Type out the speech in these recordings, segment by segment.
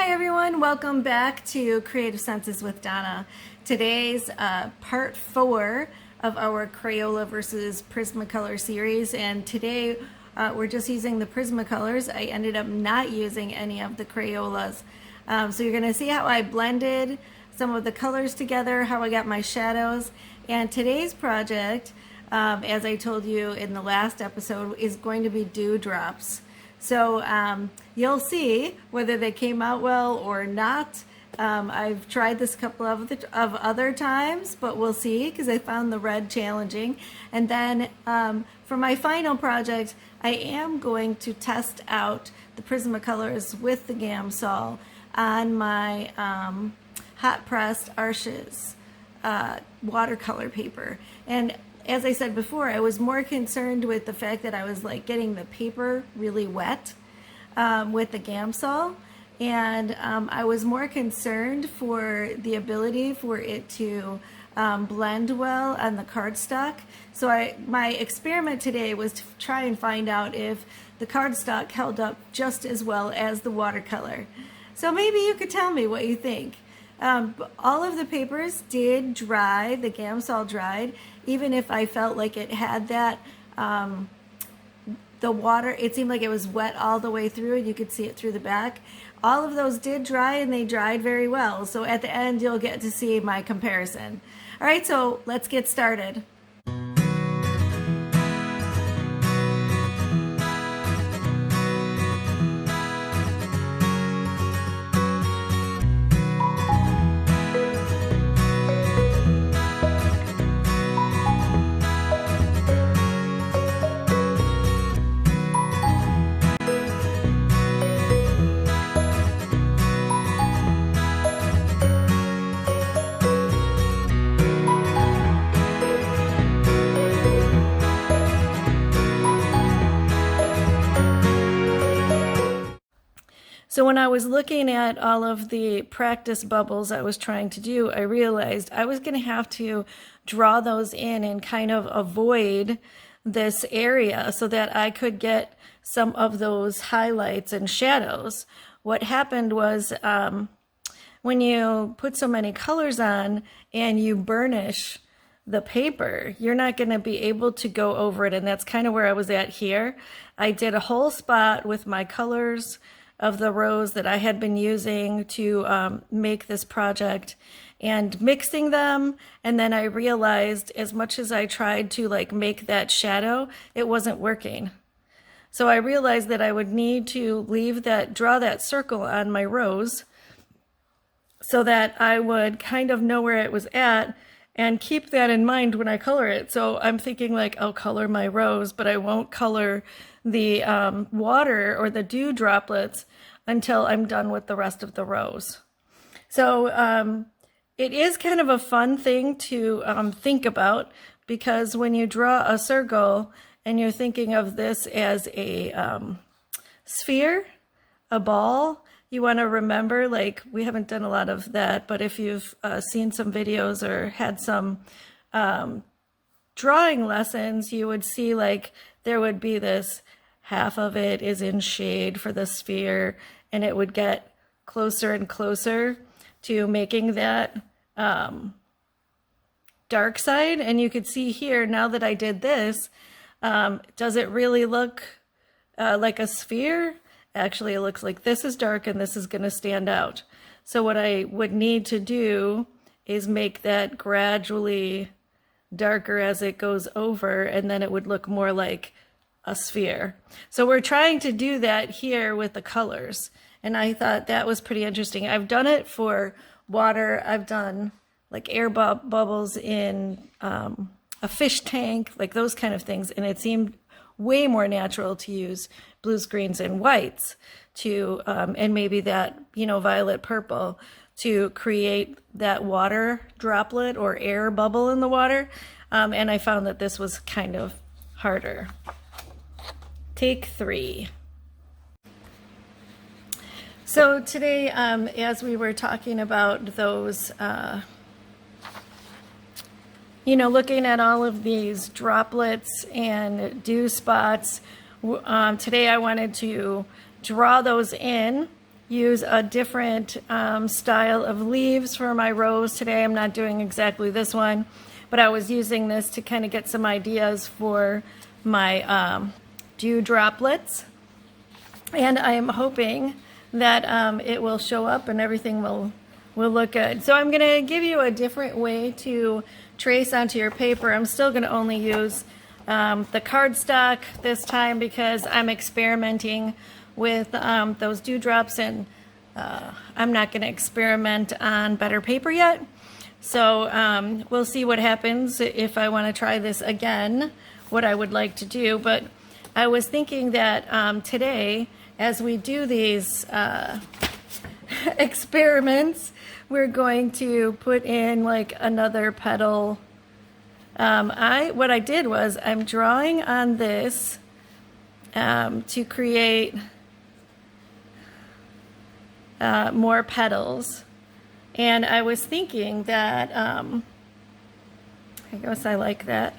Hi everyone, welcome back to Creative Senses with Donna. Today's part 4 of our Crayola versus Prismacolor series, and today we're just using the Prismacolors. I ended up not using any of the Crayolas. So you're going to see how I blended some of the colors together, how I got my shadows, and today's project, as I told you in the last episode, is going to be dewdrops. So you'll see whether they came out well or not. I've tried this a couple of other times, but we'll see because I found the red challenging. And then for my final project, I am going to test out the Prismacolors with the Gamsol on my hot pressed Arches watercolor paper. And as I said before, I was more concerned with the fact that I was like getting the paper really wet with the Gamsol, and I was more concerned for the ability for it to blend well on the cardstock. So my experiment today was to try and find out if the cardstock held up just as well as the watercolor. So maybe you could tell me what you think. All of the papers did dry, the Gamsol dried, even if I felt like it had that, the water, it seemed like it was wet all the way through and you could see it through the back. All of those did dry and they dried very well. So at the end you'll get to see my comparison. All right, so let's get started. So when I was looking at all of the practice bubbles I was trying to do, I realized I was going to have to draw those in and kind of avoid this area so that I could get some of those highlights and shadows. What happened was when you put so many colors on and you burnish the paper, you're not going to be able to go over it, and that's kind of where I was at here. I did a whole spot with my colors of the rose that I had been using to make this project and mixing them, and then I realized as much as I tried to like make that shadow, it wasn't working. So I realized that I would need to draw that circle on my rose so that I would kind of know where it was at and keep that in mind when I color it. So I'm thinking like I'll color my rose, but I won't color the water or the dew droplets until I'm done with the rest of the rose. So it is kind of a fun thing to think about, because when you draw a circle and you're thinking of this as a sphere, a ball, you want to remember, like, we haven't done a lot of that, but if you've seen some videos or had some drawing lessons, you would see like there would be this half of it is in shade for the sphere, and it would get closer and closer to making that dark side. And you could see here, now that I did this, does it really look like a sphere? Actually, it looks like this is dark and this is going to stand out. So what I would need to do is make that gradually darker as it goes over, and then it would look more like a sphere. So we're trying to do that here with the colors, and I thought that was pretty interesting. I've done it for water. I've done like air bubbles in a fish tank, like those kind of things, and it seemed way more natural to use blues, greens, and whites to and maybe that, you know, violet purple to create that water droplet or air bubble in the water, and I found that this was kind of harder. Take 3. So today, as we were talking about those, you know, looking at all of these droplets and dew spots, today I wanted to draw those in use a different style of leaves for my rose today. I'm not doing exactly this one, but I was using this to kind of get some ideas for my dew droplets. And I am hoping that it will show up and everything will look good. So I'm going to give you a different way to trace onto your paper. I'm still going to only use the cardstock this time because I'm experimenting with those dewdrops, and I'm not going to experiment on better paper yet. So we'll see what happens if I want to try this again, what I would like to do. But I was thinking that today, as we do these experiments, we're going to put in like another petal. What I did was I'm drawing on this to create more petals, and I was thinking that I guess I like that.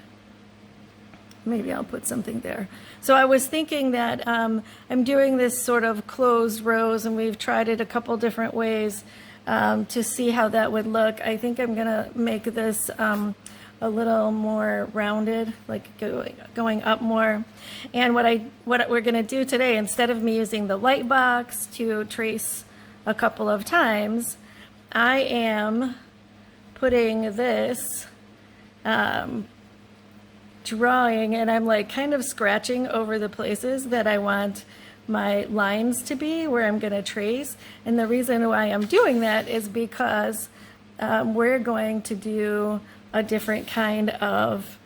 Maybe I'll put something there. So I was thinking that I'm doing this sort of closed rose, and we've tried it a couple different ways to see how that would look. I think I'm gonna make this a little more rounded, like going up more. And what we're gonna do today, instead of me using the light box to trace a couple of times, I am putting this drawing, and I'm like kind of scratching over the places that I want my lines to be, where I'm going to trace. And the reason why I'm doing that is because we're going to do a different kind of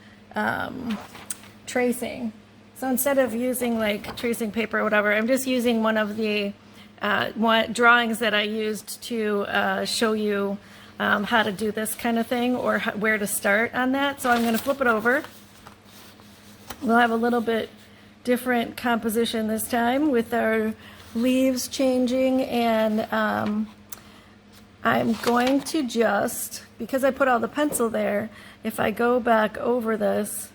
tracing. So instead of using like tracing paper or whatever, I'm just using one of the drawings that I used to show you how to do this kind of thing, or where to start on that. So I'm going to flip it over. We'll have a little bit different composition this time with our leaves changing, and I'm going to just, because I put all the pencil there, if I go back over this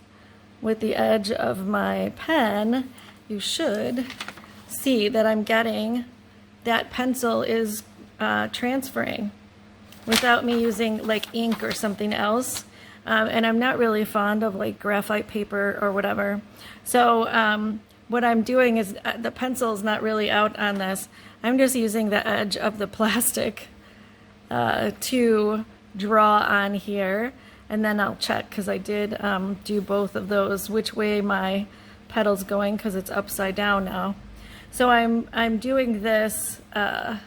with the edge of my pen, you should see that I'm getting that pencil is transferring without me using like ink or something else. And I'm not really fond of like graphite paper or whatever. So what I'm doing is the pencil is not really out on this. I'm just using the edge of the plastic to draw on here. And then I'll check, because I did do both of those, which way my petal's going, because it's upside down now. So I'm doing this to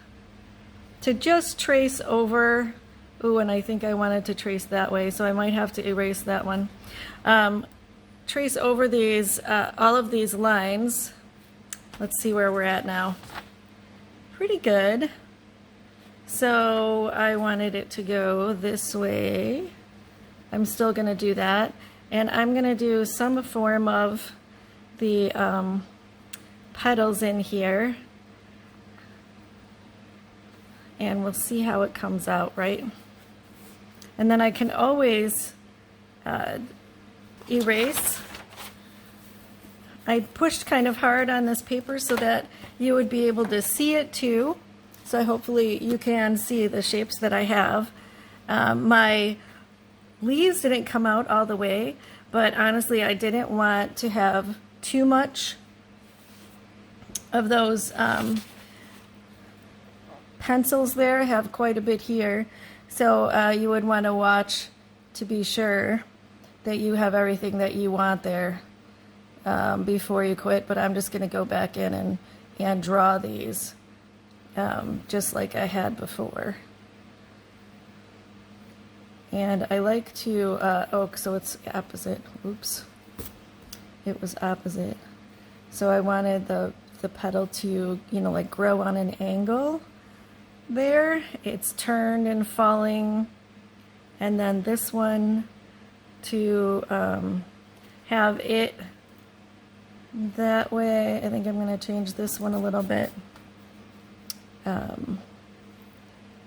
just trace over. Ooh, and I think I wanted to trace that way, so I might have to erase that one. Trace over these, all of these lines. Let's see where we're at now. Pretty good. So I wanted it to go this way. I'm still gonna do that. And I'm gonna do some form of the petals in here. And we'll see how it comes out, right? And then I can always erase. I pushed kind of hard on this paper so that you would be able to see it too. So hopefully you can see the shapes that I have. My leaves didn't come out all the way, but honestly I didn't want to have too much of those pencils there. I have quite a bit here. So you would want to watch to be sure that you have everything that you want there before you quit. But I'm just going to go back in and draw these just like I had before. And I like to, oh, so it's opposite. Oops. It was opposite. So I wanted the petal to, you know, like grow on an angle. There, it's turned and falling, and then this one to have it that way. I think I'm going to change this one a little bit.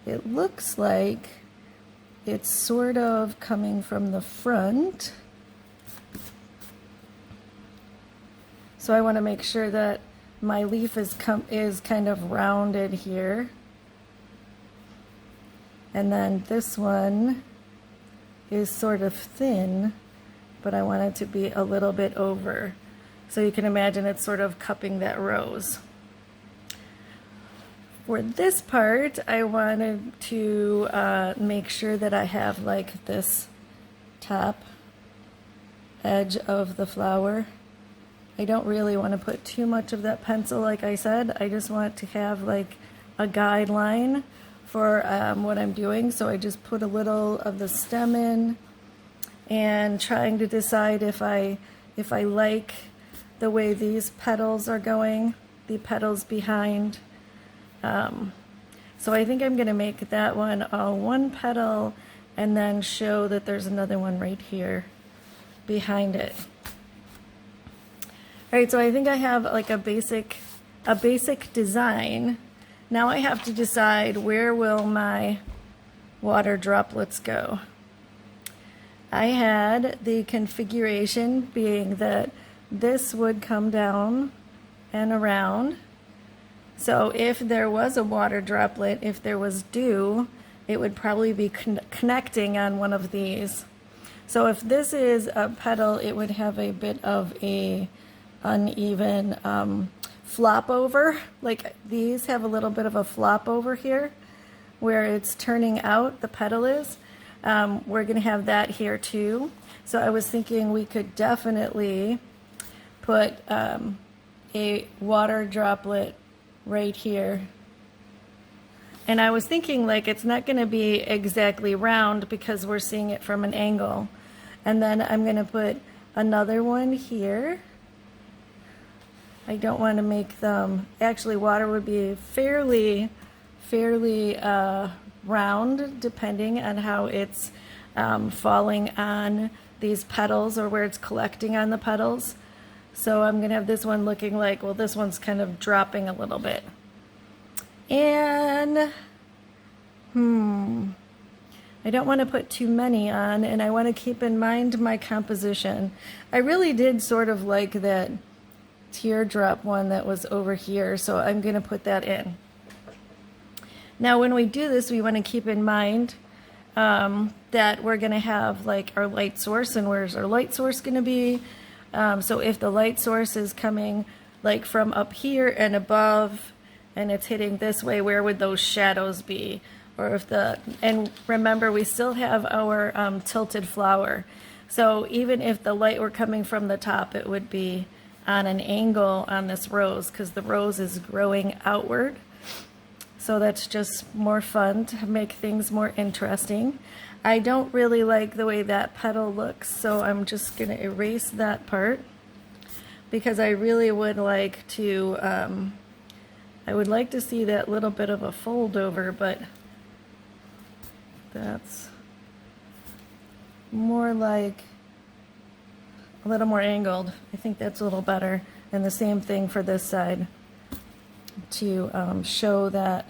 It looks like it's sort of coming from the front, so I want to make sure that my leaf is kind of rounded here. And then this one is sort of thin, but I want it to be a little bit over. So you can imagine it's sort of cupping that rose. For this part, I wanted to make sure that I have like this top edge of the flower. I don't really want to put too much of that pencil, like I said. I just want to have like a guideline for what I'm doing. So I just put a little of the stem in and trying to decide if I like the way these petals are going, the petals behind. So I think I'm going to make that one all one petal and then show that there's another one right here behind it. All right, so I think I have like a basic design. Now I have to decide where will my water droplets go. I had the configuration being that this would come down and around. So if there was a water droplet, if there was dew, it would probably be connecting on one of these. So if this is a petal, it would have a bit of a uneven flop over. Like these have a little bit of a flop over here where it's turning out, the petal is. We're going to have that here too. So I was thinking we could definitely put a water droplet right here. And I was thinking like it's not going to be exactly round because we're seeing it from an angle. And then I'm going to put another one here. I don't want to make them, actually water would be fairly round depending on how it's falling on these petals or where it's collecting on the petals. So I'm going to have this one looking like, well, this one's kind of dropping a little bit. And, I don't want to put too many on, and I want to keep in mind my composition. I really did sort of like that teardrop one that was over here, so I'm going to put that in. Now when we do this, we want to keep in mind that we're going to have like our light source, and where's our light source going to be? So if the light source is coming like from up here and above and it's hitting this way, where would those shadows be? Or if and remember we still have our tilted flower. So even if the light were coming from the top, it would be on an angle on this rose because the rose is growing outward. So that's just more fun to make things more interesting. I don't really like the way that petal looks, so I'm just going to erase that part because I really would like to, I would like to see that little bit of a fold over, but that's more like a little more angled. I think that's a little better. And the same thing for this side to show that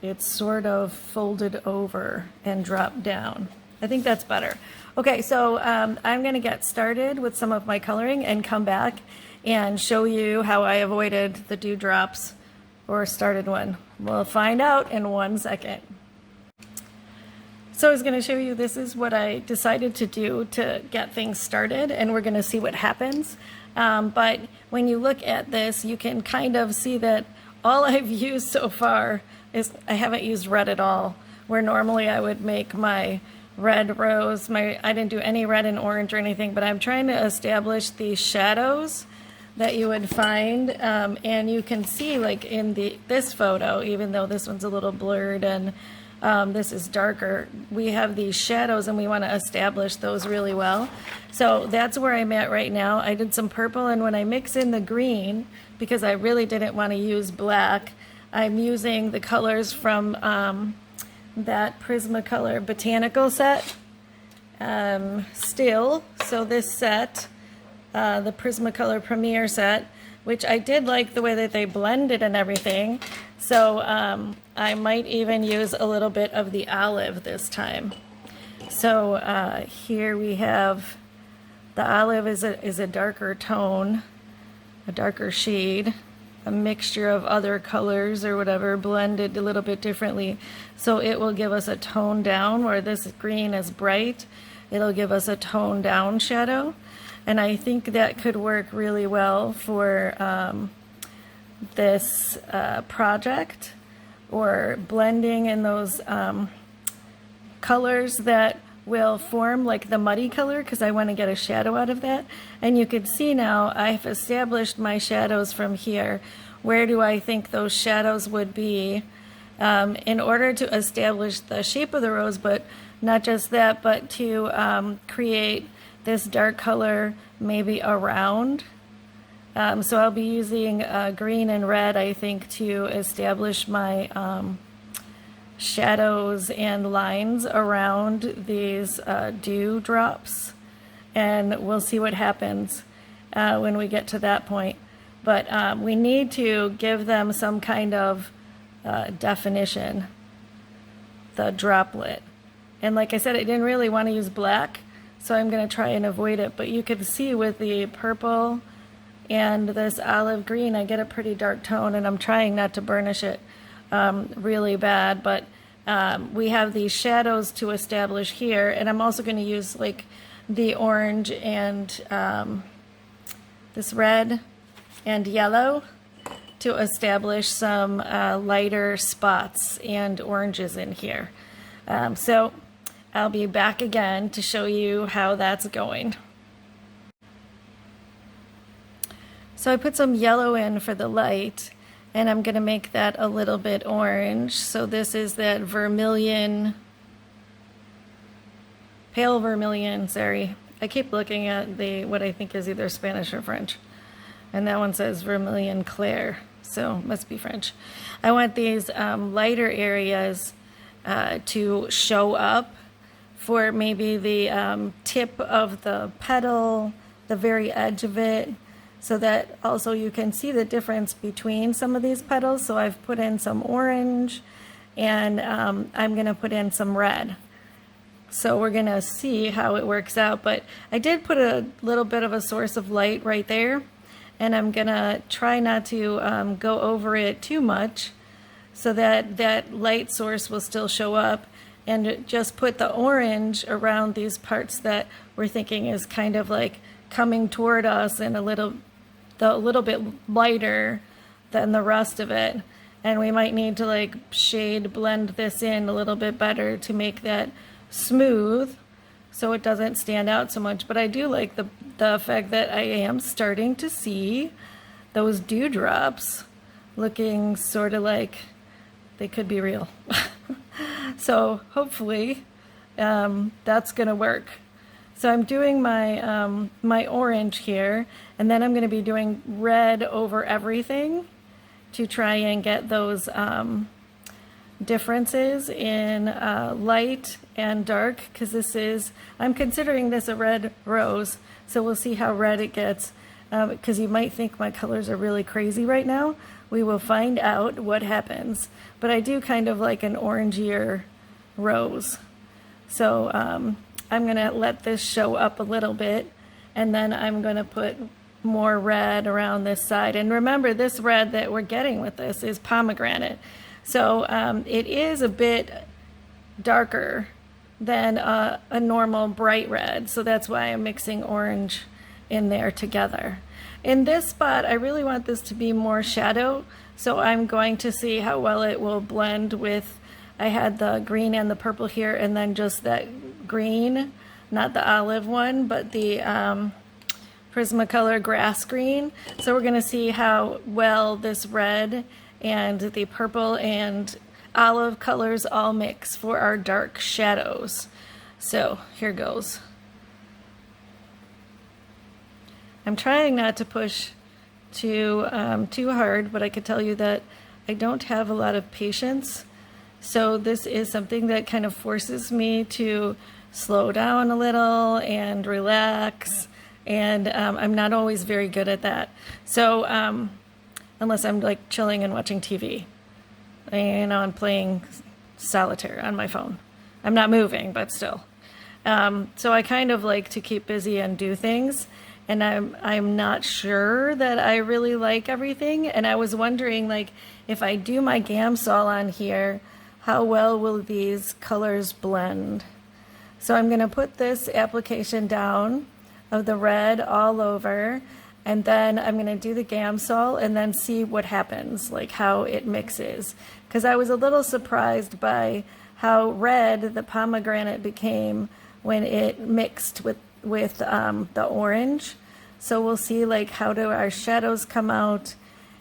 it's sort of folded over and dropped down. I think that's better. Okay, so I'm going to get started with some of my coloring and come back and show you how I avoided the dewdrops or started one. We'll find out in 1 second. So I was going to show you, this is what I decided to do to get things started, and we're going to see what happens. But when you look at this, you can kind of see that all I've used so far is, I haven't used red at all, where normally I would make my red rose. I didn't do any red and orange or anything, but I'm trying to establish these shadows that you would find, and you can see like in this photo, even though this one's a little blurred and this is darker, we have these shadows and we want to establish those really well. So that's where I'm at right now. I did some purple, and when I mix in the green, because I really didn't want to use black, I'm using the colors from that Prismacolor Botanical set still. So this set, the Prismacolor Premier set, which I did like the way that they blended and everything. So I might even use a little bit of the olive this time. So here we have, the olive is a darker tone, a darker shade. a mixture of other colors or whatever, blended a little bit differently. So it will give us a tone down where this green is bright. It'll give us a tone down shadow. And I think that could work really well for this project, or blending in those colors that will form like the muddy color, because I want to get a shadow out of that. And you can see now I've established my shadows from here. Where do I think those shadows would be in order to establish the shape of the rose, but not just that, but to create this dark color maybe around. So I'll be using green and red, I think, to establish my shadows and lines around these dew drops. And we'll see what happens when we get to that point. But we need to give them some kind of definition, the droplet. And like I said, I didn't really want to use black, so I'm going to try and avoid it. But you can see with the purple and this olive green, I get a pretty dark tone, and I'm trying not to burnish it really bad. But we have these shadows to establish here, and I'm also going to use like the orange and this red and yellow to establish some lighter spots and oranges in here. So I'll be back again to show you how that's going. So I put some yellow in for the light, and I'm going to make that a little bit orange. So this is that vermilion, pale vermilion, sorry. I keep looking at what I think is either Spanish or French. And that one says vermilion clair, so must be French. I want these lighter areas to show up for maybe the tip of the petal, the very edge of it, so that also you can see the difference between some of these petals. So I've put in some orange, and I'm going to put in some red. So we're going to see how it works out. But I did put a little bit of a source of light right there, and I'm going to try not to go over it too much so that that light source will still show up, and just put the orange around these parts that we're thinking is kind of like coming toward us and a little bit lighter than the rest of it. And we might need to like blend this in a little bit better to make that smooth so it doesn't stand out so much. But I do like the fact that I am starting to see those dewdrops looking sort of like they could be real. So hopefully that's gonna work. So I'm doing my my orange here, and then I'm going to be doing red over everything to try and get those differences in light and dark, because I'm considering this a red rose, so we'll see how red it gets, because you might think my colors are really crazy right now. We will find out what happens, but I do kind of like an orangier rose. So I'm going to let this show up a little bit, and then I'm going to put more red around this side. And remember, this red that we're getting with this is pomegranate. So it is a bit darker than a normal bright red. So that's why I'm mixing orange in there together. In this spot, I really want this to be more shadow. So I'm going to see how well it will blend with, I had the green and the purple here, and then just that green, not the olive one, but the Prismacolor grass green. So we're going to see how well this red and the purple and olive colors all mix for our dark shadows. So here goes. I'm trying not to push too hard, but I could tell you that I don't have a lot of patience. So this is something that kind of forces me to slow down a little and relax, and I'm not always very good at that. So unless I'm like chilling and watching TV, and playing solitaire on my phone. I'm not moving, but still. So I kind of like to keep busy and do things, and I'm not sure that I really like everything. And I was wondering, like, if I do my Gamsol on here, how well will these colors blend? So I'm going to put this application down of the red all over, and then I'm going to do the Gamsol and then see what happens, like how it mixes. Because I was a little surprised by how red the pomegranate became when it mixed with the orange. So we'll see, like, how do our shadows come out.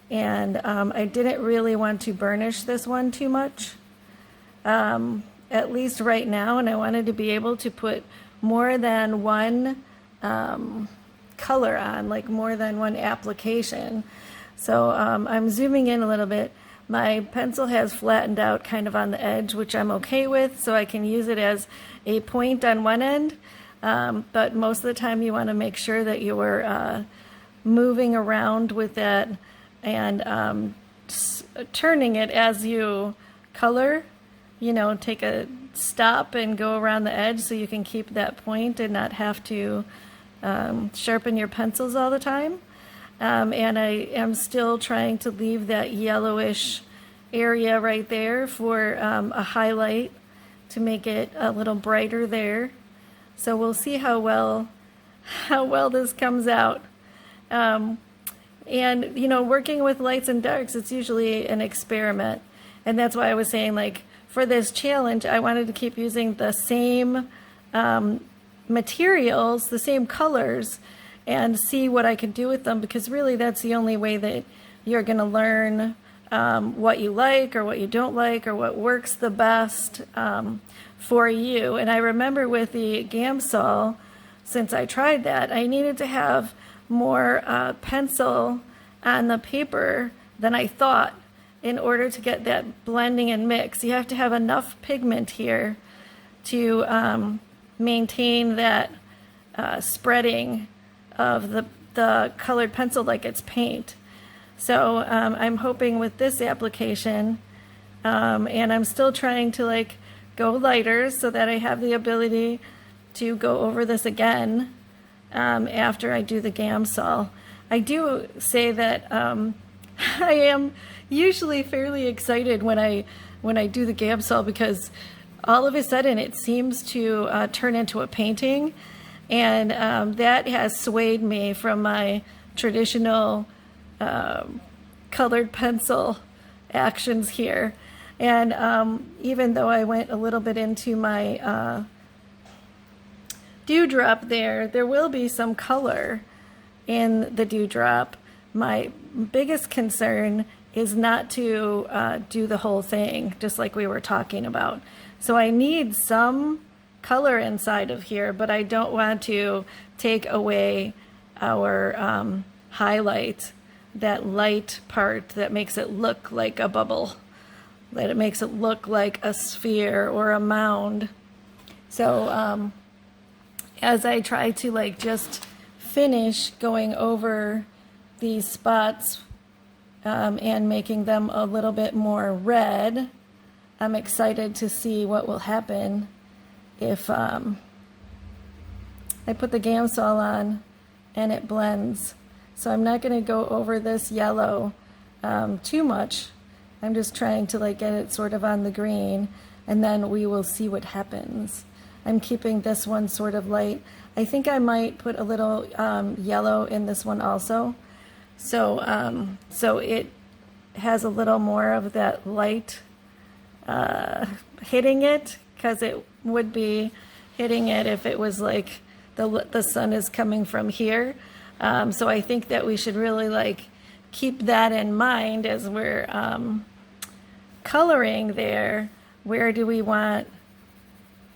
And I didn't really want to burnish this one too much, at least right now, and I wanted to be able to put more than one color on, like more than one application. So I'm zooming in a little bit. My pencil has flattened out kind of on the edge, which I'm okay with, so I can use it as a point on one end. But most of the time you want to make sure that you are moving around with that and turning it as you color. You know, take a stop and go around the edge so you can keep that point and not have to sharpen your pencils all the time. And I am still trying to leave that yellowish area right there for a highlight to make it a little brighter there. So we'll see how well this comes out. And you know, working with lights and darks, it's usually an experiment. And that's why I was saying, like, for this challenge, I wanted to keep using the same materials, the same colors, and see what I could do with them, because really that's the only way that you're going to learn what you like or what you don't like or what works the best for you. And I remember with the Gamsol, since I tried that, I needed to have more pencil on the paper than I thought in order to get that blending and mix. You have to have enough pigment here to maintain that spreading of the colored pencil like it's paint. So I'm hoping with this application, and I'm still trying to, like, go lighter so that I have the ability to go over this again after I do the Gamsol. I do say that I am usually fairly excited when I do the Gamsol, because all of a sudden it seems to turn into a painting, and that has swayed me from my traditional colored pencil actions here. And even though I went a little bit into my dewdrop there will be some color in the dewdrop. My biggest concern is not to do the whole thing, just like we were talking about. So I need some color inside of here, but I don't want to take away our highlight, that light part that makes it look like a bubble, that it makes it look like a sphere or a mound. So as I try to, like, just finish going over these spots and making them a little bit more red, I'm excited to see what will happen if I put the Gamsol on and it blends. So I'm not going to go over this yellow too much. I'm just trying to, like, get it sort of on the green, and then we will see what happens. I'm keeping this one sort of light. I think I might put a little yellow in this one also. So, so it has a little more of that light hitting it, because it would be hitting it if it was like the sun is coming from here. So I think that we should really, like, keep that in mind as we're coloring there. Where do we want,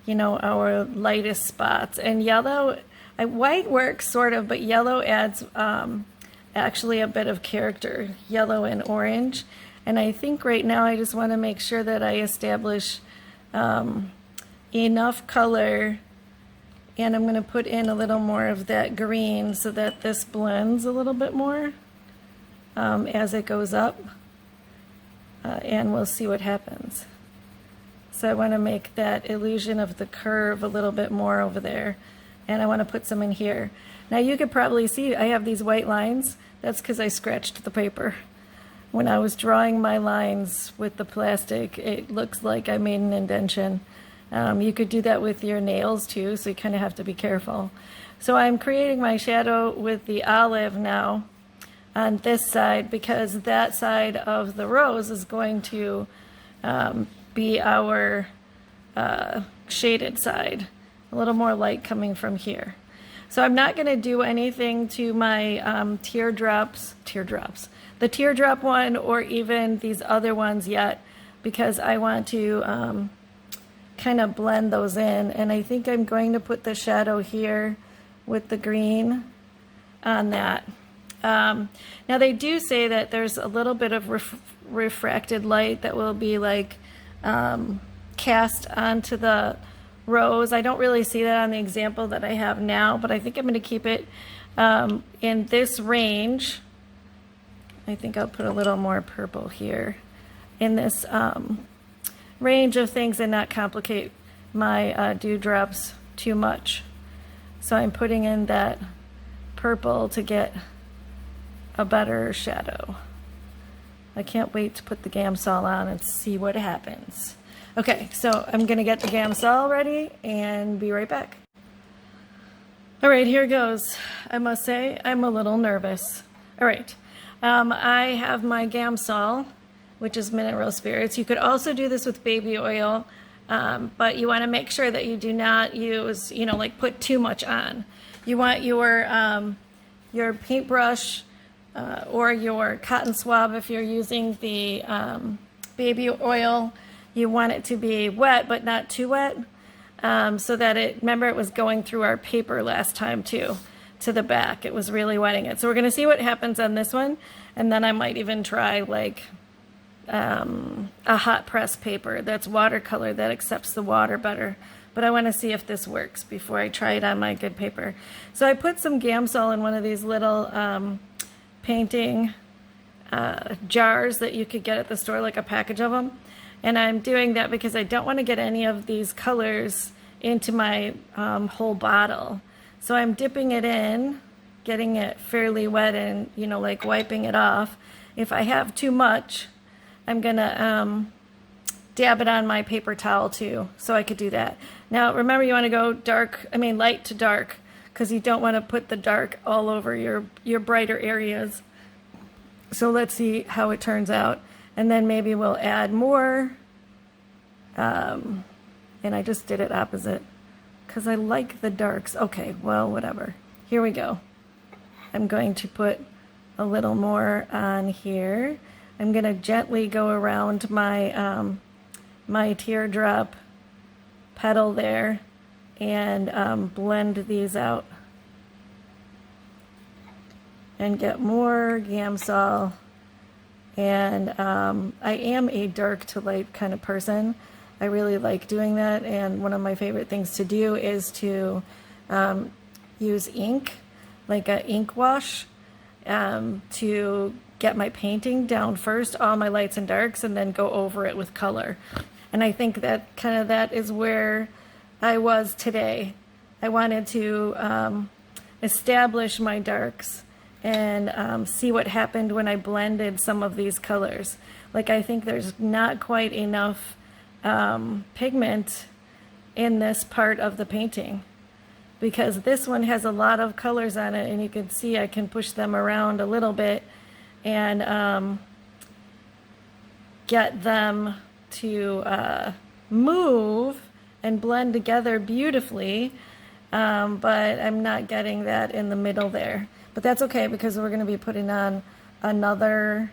you know, our lightest spots? And yellow, white works sort of, but yellow adds actually a bit of character, yellow and orange. And I think right now I just want to make sure that I establish enough color, and I'm going to put in a little more of that green so that this blends a little bit more as it goes up, and we'll see what happens. So I want to make that illusion of the curve a little bit more over there. and I want to put some in here. Now you could probably see I have these white lines. That's because I scratched the paper. When I was drawing my lines with the plastic, it looks like I made an indentation. You could do that with your nails too, so you kind of have to be careful. So I'm creating my shadow with the olive now on this side, because that side of the rose is going to be our shaded side. A little more light coming from here. So I'm not going to do anything to my teardrops, the teardrop one, or even these other ones yet, because I want to kind of blend those in. And I think I'm going to put the shadow here with the green on that. Now they do say that there's a little bit of refracted light that will be like cast onto the rose. I don't really see that on the example that I have now, but I think I'm going to keep it in this range. I think I'll put a little more purple here in this range of things and not complicate my dewdrops too much. So I'm putting in that purple to get a better shadow. I can't wait to put the Gamsol on and see what happens. Okay, so I'm gonna get the Gamsol ready and be right back. All right, here goes. I must say, I'm a little nervous. All right, I have my Gamsol, which is mineral spirits. You could also do this with baby oil, but you wanna make sure that you do not use, like put too much on. You want your paintbrush or your cotton swab, if you're using the baby oil, you want it to be wet, but not too wet, so that remember it was going through our paper last time too, to the back. It was really wetting it. So we're gonna see what happens on this one, and then I might even try like a hot press paper that's watercolor that accepts the water better. But I wanna see if this works before I try it on my good paper. So I put some Gamsol in one of these little painting jars that you could get at the store, like a package of them. And I'm doing that because I don't want to get any of these colors into my whole bottle. So I'm dipping it in, getting it fairly wet, and like wiping it off. If I have too much, I'm gonna dab it on my paper towel too, so I could do that. Now remember, you want to go light to dark, because you don't want to put the dark all over your brighter areas. So let's see how it turns out. And then maybe we'll add more. And I just did it opposite because I like the darks. Okay, well, whatever. Here we go. I'm going to put a little more on here. I'm going to gently go around my, my teardrop petal there and blend these out and get more Gamsol. And I am a dark to light kind of person. I really like doing that, and one of my favorite things to do is to use ink, like an ink wash, to get my painting down first, all my lights and darks, and then go over it with color. And I think that that is where I was today. I wanted to establish my darks and see what happened when I blended some of these colors. Like, I think there's not quite enough pigment in this part of the painting, because this one has a lot of colors on it, and you can see I can push them around a little bit and get them to move and blend together beautifully, but I'm not getting that in the middle there. But that's okay, because we're going to be putting on another,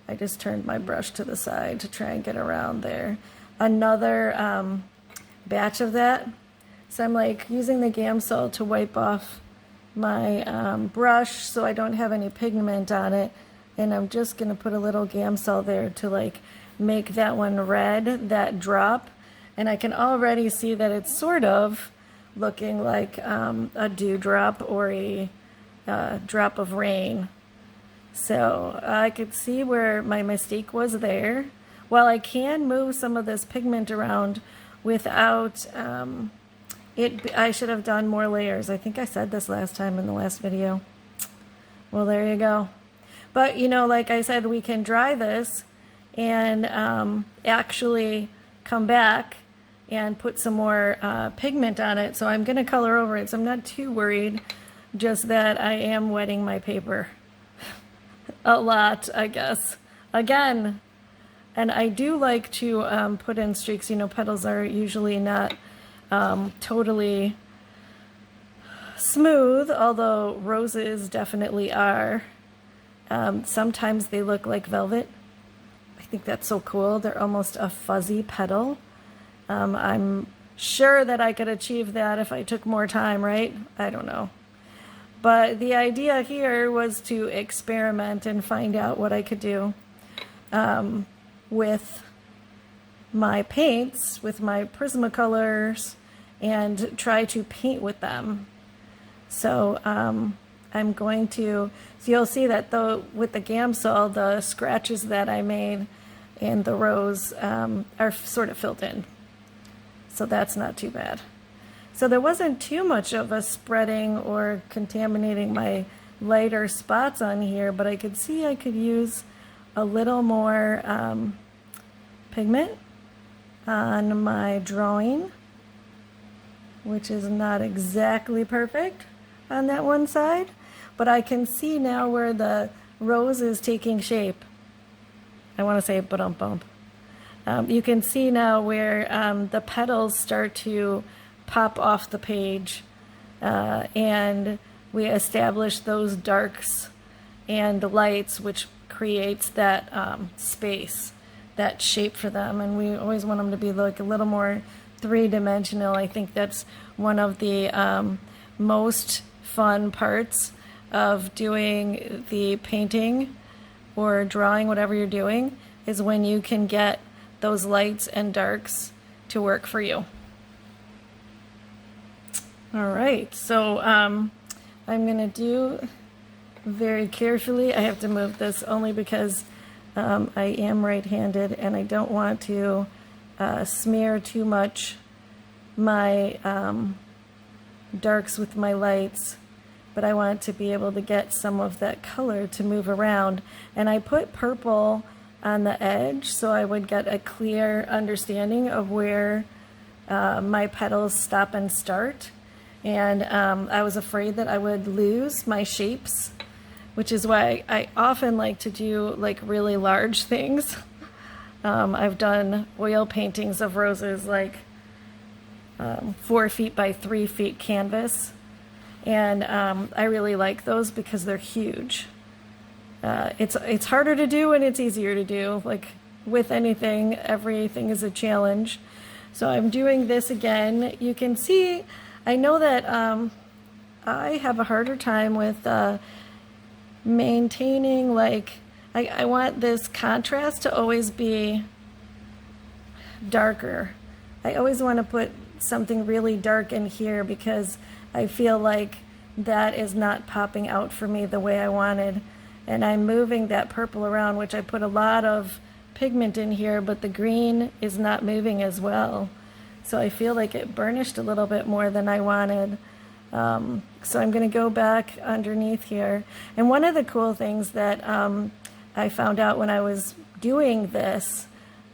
I just turned my brush to the side to try and get around there, another batch of that. So I'm like using the Gamsol to wipe off my brush so I don't have any pigment on it. And I'm just going to put a little Gamsol there to like make that one red, that drop. And I can already see that it's sort of looking like a dewdrop or a drop of rain. So I could see where my mistake was there. While I can move some of this pigment around without I should have done more layers. I think I said this last time in the last video. Well, there you go. But, you know, like I said, we can dry this and actually come back and put some more pigment on it. So I'm going to color over it. So I'm not too worried, just that I am wetting my paper a lot, I guess. Again, and I do like to put in streaks. You know, petals are usually not totally smooth, although roses definitely are. Sometimes they look like velvet. I think that's so cool. They're almost a fuzzy petal. I'm sure that I could achieve that if I took more time, right? I don't know. But the idea here was to experiment and find out what I could do with my paints, with my Prismacolors, and try to paint with them. So I'm going to, so you'll see that though with the Gamsol, the scratches that I made in the rose are sort of filled in. So that's not too bad. So there wasn't too much of a spreading or contaminating my lighter spots on here, but I could see I could use a little more pigment on my drawing, which is not exactly perfect on that one side, but I can see now where the rose is taking shape. I want to say ba-dum-bump. You can see now where the petals start to pop off the page, and we establish those darks and lights, which creates that space, that shape for them. And we always want them to be like a little more three-dimensional. I think that's one of the most fun parts of doing the painting or drawing, whatever you're doing, is when you can get those lights and darks to work for you. All right, so I'm gonna do very carefully. I have to move this only because I am right-handed and I don't want to smear too much my darks with my lights, but I want to be able to get some of that color to move around. And I put purple on the edge so I would get a clear understanding of where my petals stop and start. And I was afraid that I would lose my shapes, which is why I often like to do like really large things. I've done oil paintings of roses like 4 feet by 3 feet canvas, and I really like those because they're huge. It's harder to do and it's easier to do. Like with anything, everything is a challenge. So I'm doing this again. You can see, I know that I have a harder time with maintaining, like, I want this contrast to always be darker. I always want to put something really dark in here because I feel like that is not popping out for me the way I wanted. And I'm moving that purple around, which I put a lot of pigment in here, but the green is not moving as well. So I feel like it burnished a little bit more than I wanted. So I'm going to go back underneath here. And one of the cool things that I found out when I was doing this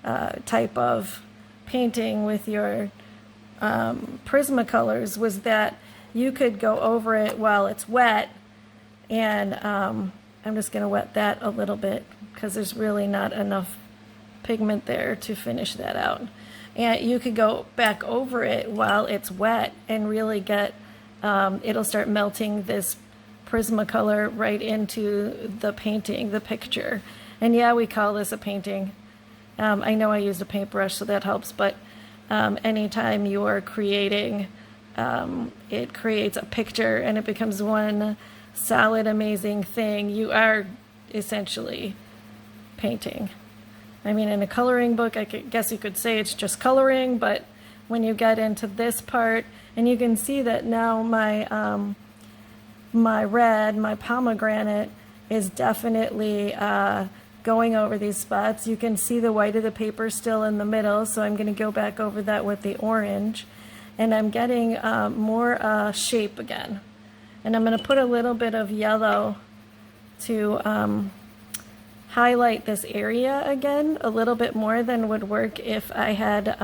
type of painting with your Prismacolors was that you could go over it while it's wet, and I'm just going to wet that a little bit because there's really not enough pigment there to finish that out. And you could go back over it while it's wet and really get, it'll start melting this Prismacolor right into the painting, the picture. And yeah, we call this a painting. I know I used a paintbrush, so that helps, but anytime you are creating, it creates a picture and it becomes one solid, amazing thing. You are essentially painting. I mean, in a coloring book, I guess you could say it's just coloring, but when you get into this part, and you can see that now my my red, my pomegranate, is definitely going over these spots. You can see the white of the paper still in the middle, so I'm going to go back over that with the orange. and I'm getting more shape again. And I'm going to put a little bit of yellow to highlight this area again a little bit more than would work if I had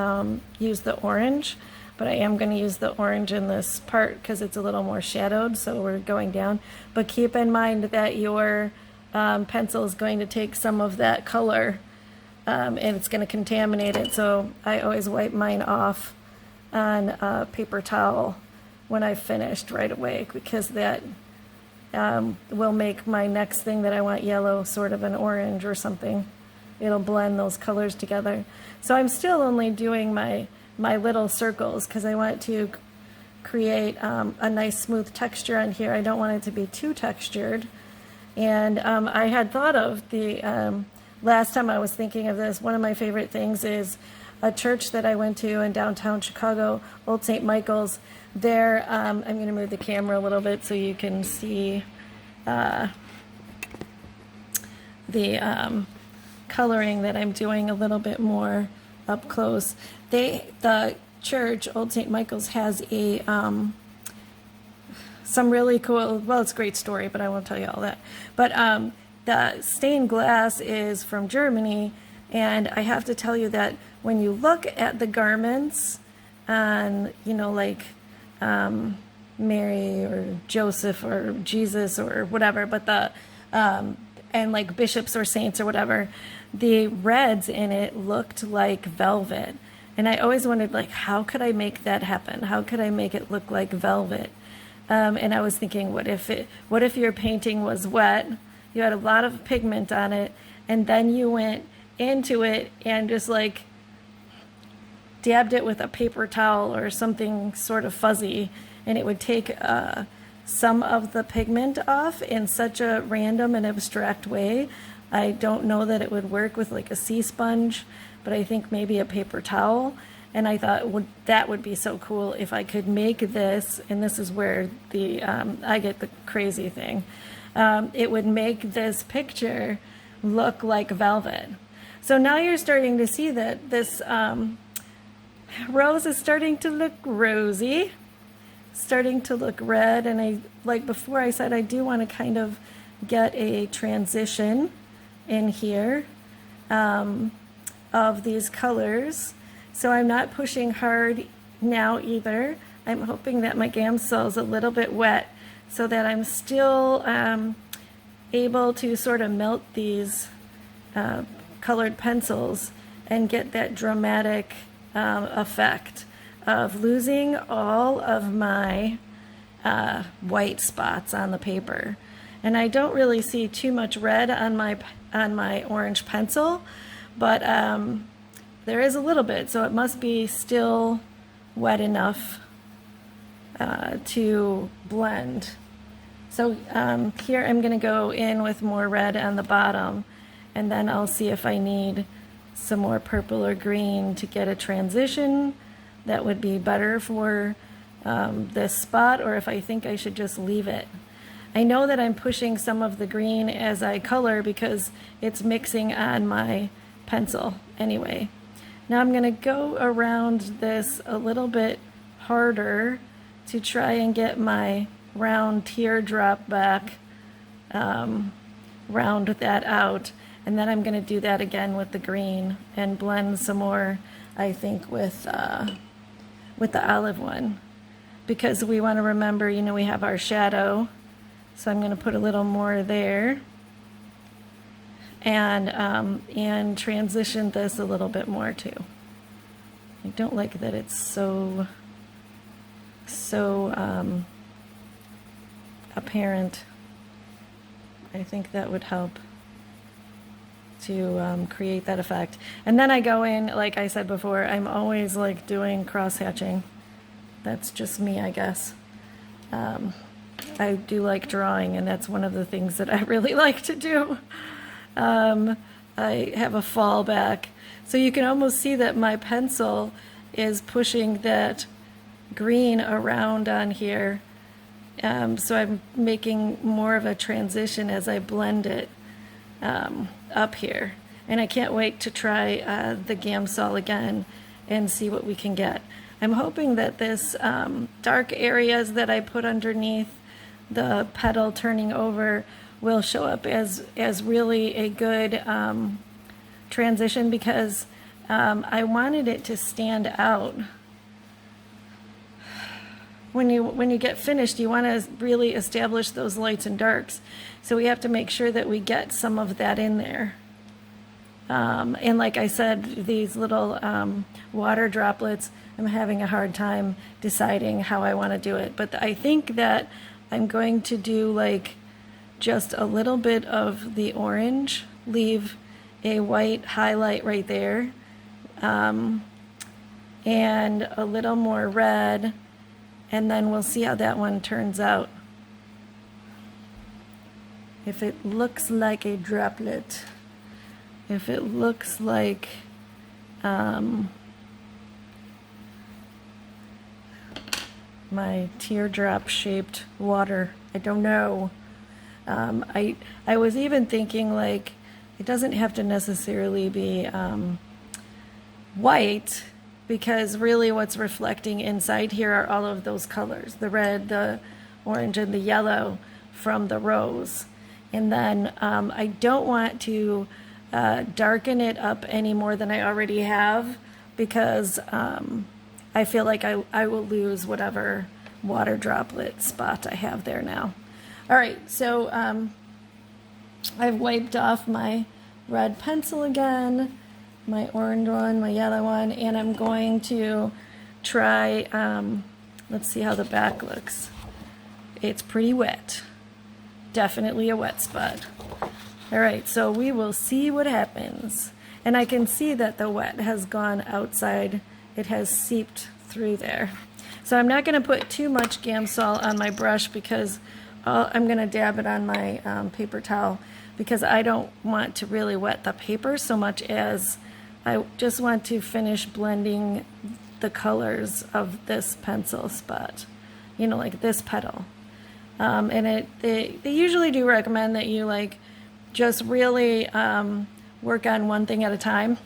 used the orange. But I am going to use the orange in this part because it's a little more shadowed, so we're going down. But keep in mind that your pencil is going to take some of that color and it's going to contaminate it. So I always wipe mine off on a paper towel when I've finished right away, because that will make my next thing that I want yellow sort of an orange or something. It'll blend those colors together. So I'm still only doing my little circles because I want to create a nice smooth texture on here. I don't want it to be too textured. And I had thought of the last time I was thinking of this, one of my favorite things is a church that I went to in downtown Chicago, Old St. Michael's. There, I'm going to move the camera a little bit so you can see the coloring that I'm doing a little bit more up close. The church, Old St. Michael's, has a some really cool, well, it's a great story, but I won't tell you all that. But the stained glass is from Germany, and I have to tell you that when you look at the garments on, you know, like Mary or Joseph or Jesus or whatever, but the and like bishops or saints or whatever, the reds in it looked like velvet. And I always wondered, like, how could I make that happen? How could I make it look like velvet? And I was thinking, what if your painting was wet, you had a lot of pigment on it, and then you went into it and just like dabbed it with a paper towel or something sort of fuzzy, and it would take some of the pigment off in such a random and abstract way. I don't know that it would work with like a sea sponge, but I think maybe a paper towel. And I thought that would be so cool if I could make this, and this is where the I get the crazy thing. It would make this picture look like velvet. So now you're starting to see that this rose is starting to look rosy, starting to look red, and I, like before I said, I do want to kind of get a transition in here of these colors. So I'm not pushing hard now either. I'm hoping that my Gamsol is a little bit wet so that I'm still able to sort of melt these colored pencils and get that dramatic effect of losing all of my white spots on the paper. And I don't really see too much red on my orange pencil, but there is a little bit, so it must be still wet enough to blend. So here I'm going to go in with more red on the bottom, and then I'll see if I need some more purple or green to get a transition that would be better for this spot, or if I think I should just leave it. I know that I'm pushing some of the green as I color because it's mixing on my pencil anyway. Now I'm going to go around this a little bit harder to try and get my round teardrop back, round that out, and then I'm going to do that again with the green and blend some more, I think, with the olive one, because we want to remember, you know, we have our shadow, so I'm going to put a little more there. And transition this a little bit more too. I don't like that it's so apparent. I think that would help to create that effect. And then I go in, like I said before, I'm always like doing cross hatching. That's just me, I guess. I do like drawing, and that's one of the things that I really like to do. I have a fallback, so you can almost see that my pencil is pushing that green around on here, so I'm making more of a transition as I blend it up here. And I can't wait to try the Gamsol again and see what we can get. I'm hoping that this dark areas that I put underneath the petal turning over will show up as really a good transition, because I wanted it to stand out. When you get finished, you want to really establish those lights and darks. So we have to make sure that we get some of that in there. And like I said, these little water droplets, I'm having a hard time deciding how I want to do it. But I think that I'm going to do like just a little bit of the orange, leave a white highlight right there, and a little more red, and then we'll see how that one turns out. If it looks like a droplet, if it looks like my teardrop shaped water, I don't know. I was even thinking, like, it doesn't have to necessarily be white, because really what's reflecting inside here are all of those colors, the red, the orange, and the yellow from the rose. And then I don't want to darken it up any more than I already have, because I feel like I will lose whatever water droplet spot I have there now. All right, so I've wiped off my red pencil again, my orange one, my yellow one, and I'm going to try, let's see how the back looks. It's pretty wet. Definitely a wet spot. All right, so we will see what happens. And I can see that the wet has gone outside. It has seeped through there. So I'm not going to put too much Gamsol on my brush, because I'm going to dab it on my paper towel, because I don't want to really wet the paper so much as I just want to finish blending the colors of this pencil spot, you know, like this petal. And they usually do recommend that you like just really work on one thing at a time,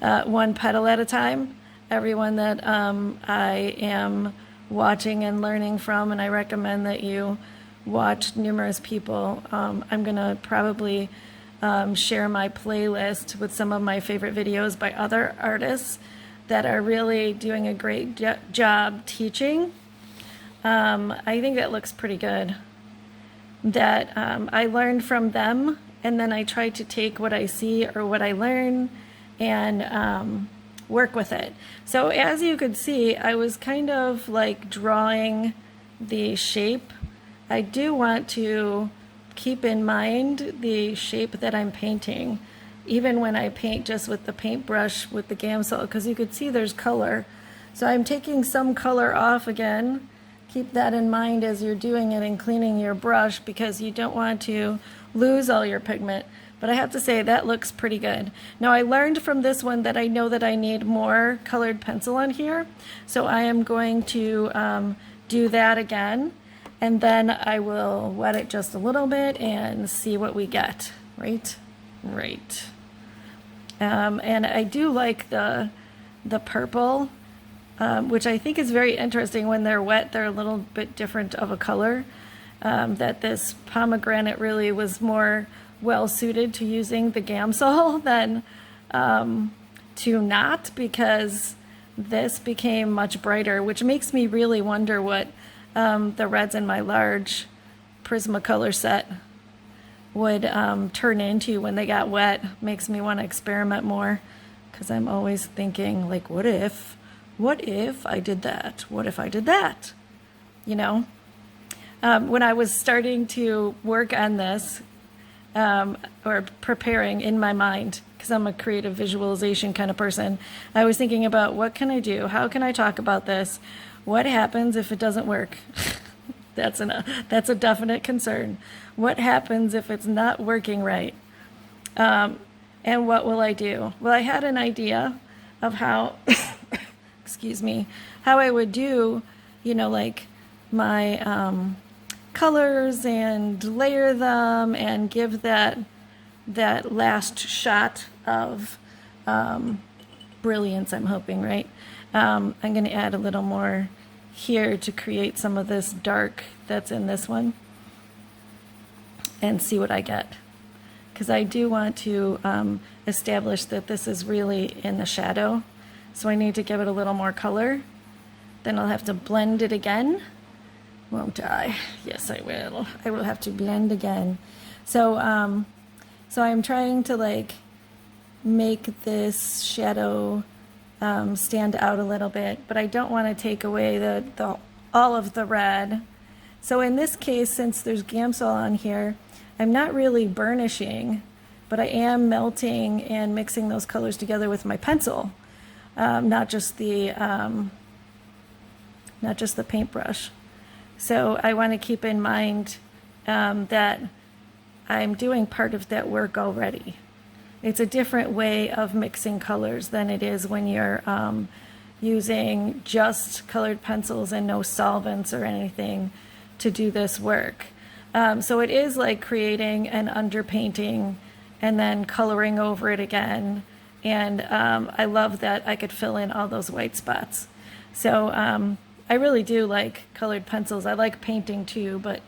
one petal at a time. Everyone that I am watching and learning from, and I recommend that you watch numerous people. I'm gonna probably share my playlist with some of my favorite videos by other artists that are really doing a great job teaching. I think that looks pretty good. That I learned from them, and then I try to take what I see or what I learn and work with it. So as you could see, I was kind of like drawing the shape. I do want to keep in mind the shape that I'm painting, even when I paint just with the paintbrush with the Gamsol, because you could see there's color. So I'm taking some color off again. Keep that in mind as you're doing it and cleaning your brush, because you don't want to lose all your pigment. But I have to say that looks pretty good. Now I learned from this one that I know that I need more colored pencil on here, so I am going to do that again, and then I will wet it just a little bit and see what we get. Right. And I do like the purple, which I think is very interesting. When they're wet, they're a little bit different of a color. That this pomegranate really was more well suited to using the Gamsol than to not, because this became much brighter, which makes me really wonder what the reds in my large Prismacolor set would turn into when they got wet. Makes me want to experiment more, because I'm always thinking, like, what if I did that? What if I did that? You know? When I was starting to work on this, or preparing in my mind, because I'm a creative visualization kind of person, I was thinking about, what can I do? How can I talk about this? What happens if it doesn't work? That's a definite concern. What happens if it's not working right? And what will I do? Well, I had an idea of how, excuse me, how I would do, you know, like my colors and layer them and give that last shot of brilliance, I'm hoping, right? I'm going to add a little more here to create some of this dark that's in this one and see what I get. Because I do want to establish that this is really in the shadow. So I need to give it a little more color. Then I'll have to blend it again. Won't I? Yes, I will. I will have to blend again. So, so I'm trying to like make this shadow stand out a little bit, but I don't want to take away all of the red. So in this case, since there's Gamsol on here, I'm not really burnishing, but I am melting and mixing those colors together with my pencil, not just the paintbrush. So I want to keep in mind that I'm doing part of that work already. It's a different way of mixing colors than it is when you're using just colored pencils and no solvents or anything to do this work. So it is like creating an underpainting and then coloring over it again. And I love that I could fill in all those white spots. So I really do like colored pencils. I like painting too, but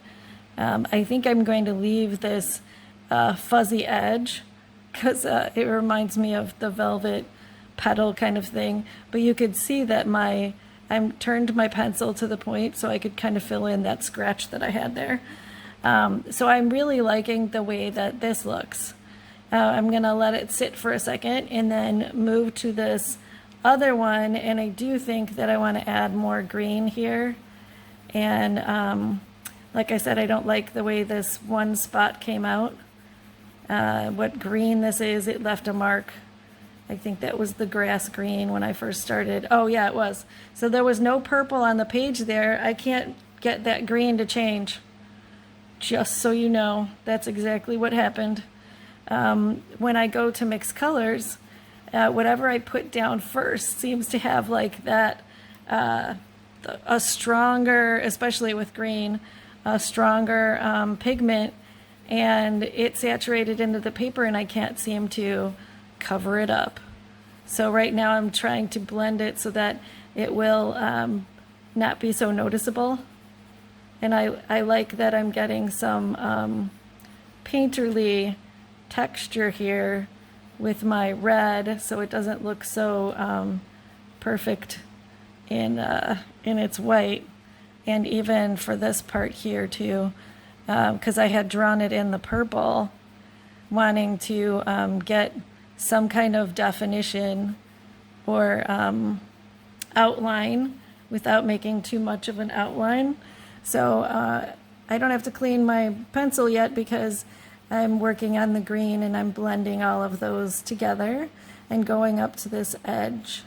I think I'm going to leave this fuzzy edge because it reminds me of the velvet petal kind of thing. But you could see that I turned my pencil to the point so I could kind of fill in that scratch that I had there. So I'm really liking the way that this looks. I'm gonna let it sit for a second and then move to this other one, and I do think that I want to add more green here. And like I said, I don't like the way this one spot came out. What green this is, it left a mark. I think that was the grass green when I first started. Oh yeah, it was. So there was no purple on the page there. I can't get that green to change. Just so you know, that's exactly what happened. When I go to mix colors, whatever I put down first seems to have like that, a stronger, especially with green, a stronger pigment, and it saturated into the paper and I can't seem to cover it up. So right now I'm trying to blend it so that it will not be so noticeable. And I like that I'm getting some painterly texture here with my red, so it doesn't look so perfect in its white. And even for this part here too, because I had drawn it in the purple, wanting to get some kind of definition or outline without making too much of an outline. So I don't have to clean my pencil yet because I'm working on the green and I'm blending all of those together and going up to this edge.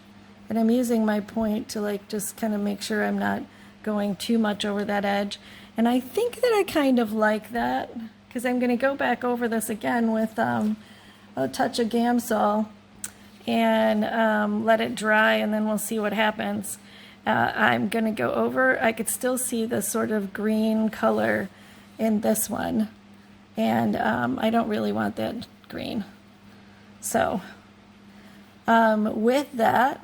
And I'm using my point to like just kind of make sure I'm not going too much over that edge. And I think that I kind of like that because I'm going to go back over this again with a touch of Gamsol and let it dry, and then we'll see what happens. I'm going to go over, I could still see the sort of green color in this one. And I don't really want that green. So with that,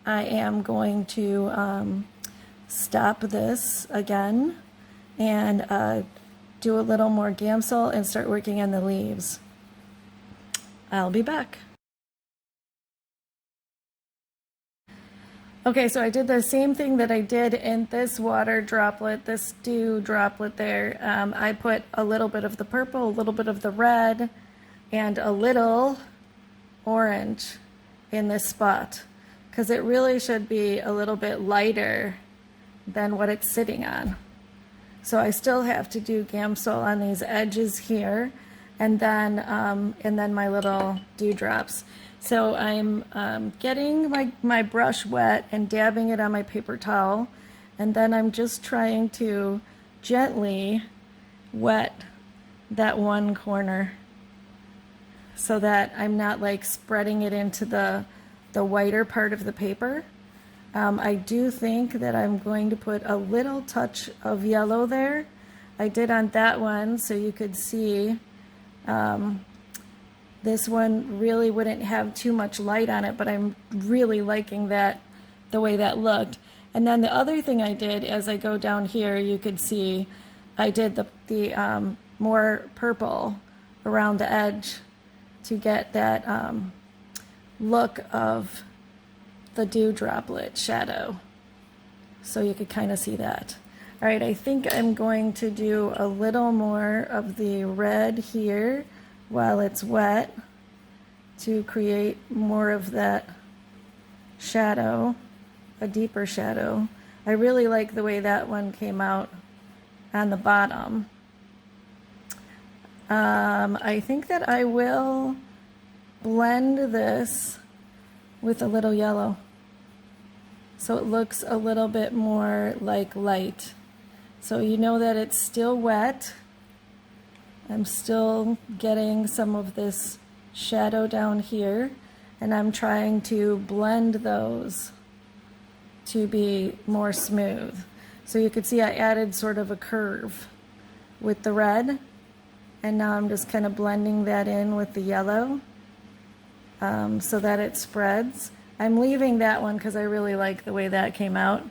I am going to stop this again and do a little more Gamsol and start working on the leaves. I'll be back. Okay, so I did the same thing that I did in this water droplet, this dew droplet there. I put a little bit of the purple, a little bit of the red, and a little orange in this spot, because it really should be a little bit lighter than what it's sitting on. So I still have to do Gamsol on these edges here, and then my little dewdrops. So I'm getting my brush wet and dabbing it on my paper towel, and then I'm just trying to gently wet that one corner so that I'm not like spreading it into the whiter part of the paper. I do think that I'm going to put a little touch of yellow there. I did on that one so you could see this one really wouldn't have too much light on it, but I'm really liking that, the way that looked. And then the other thing I did, as I go down here, you could see I did the more purple around the edge to get that look of the dew droplet shadow. So you could kind of see that. All right, I think I'm going to do a little more of the red here while it's wet to create more of that shadow, a deeper shadow. I really like the way that one came out on the bottom. I think that I will blend this with a little yellow so it looks a little bit more like light. So you know that it's still wet. I'm still getting some of this shadow down here, and I'm trying to blend those to be more smooth. So you could see I added sort of a curve with the red, and now I'm just kind of blending that in with the yellow so that it spreads. I'm leaving that one because I really like the way that came out.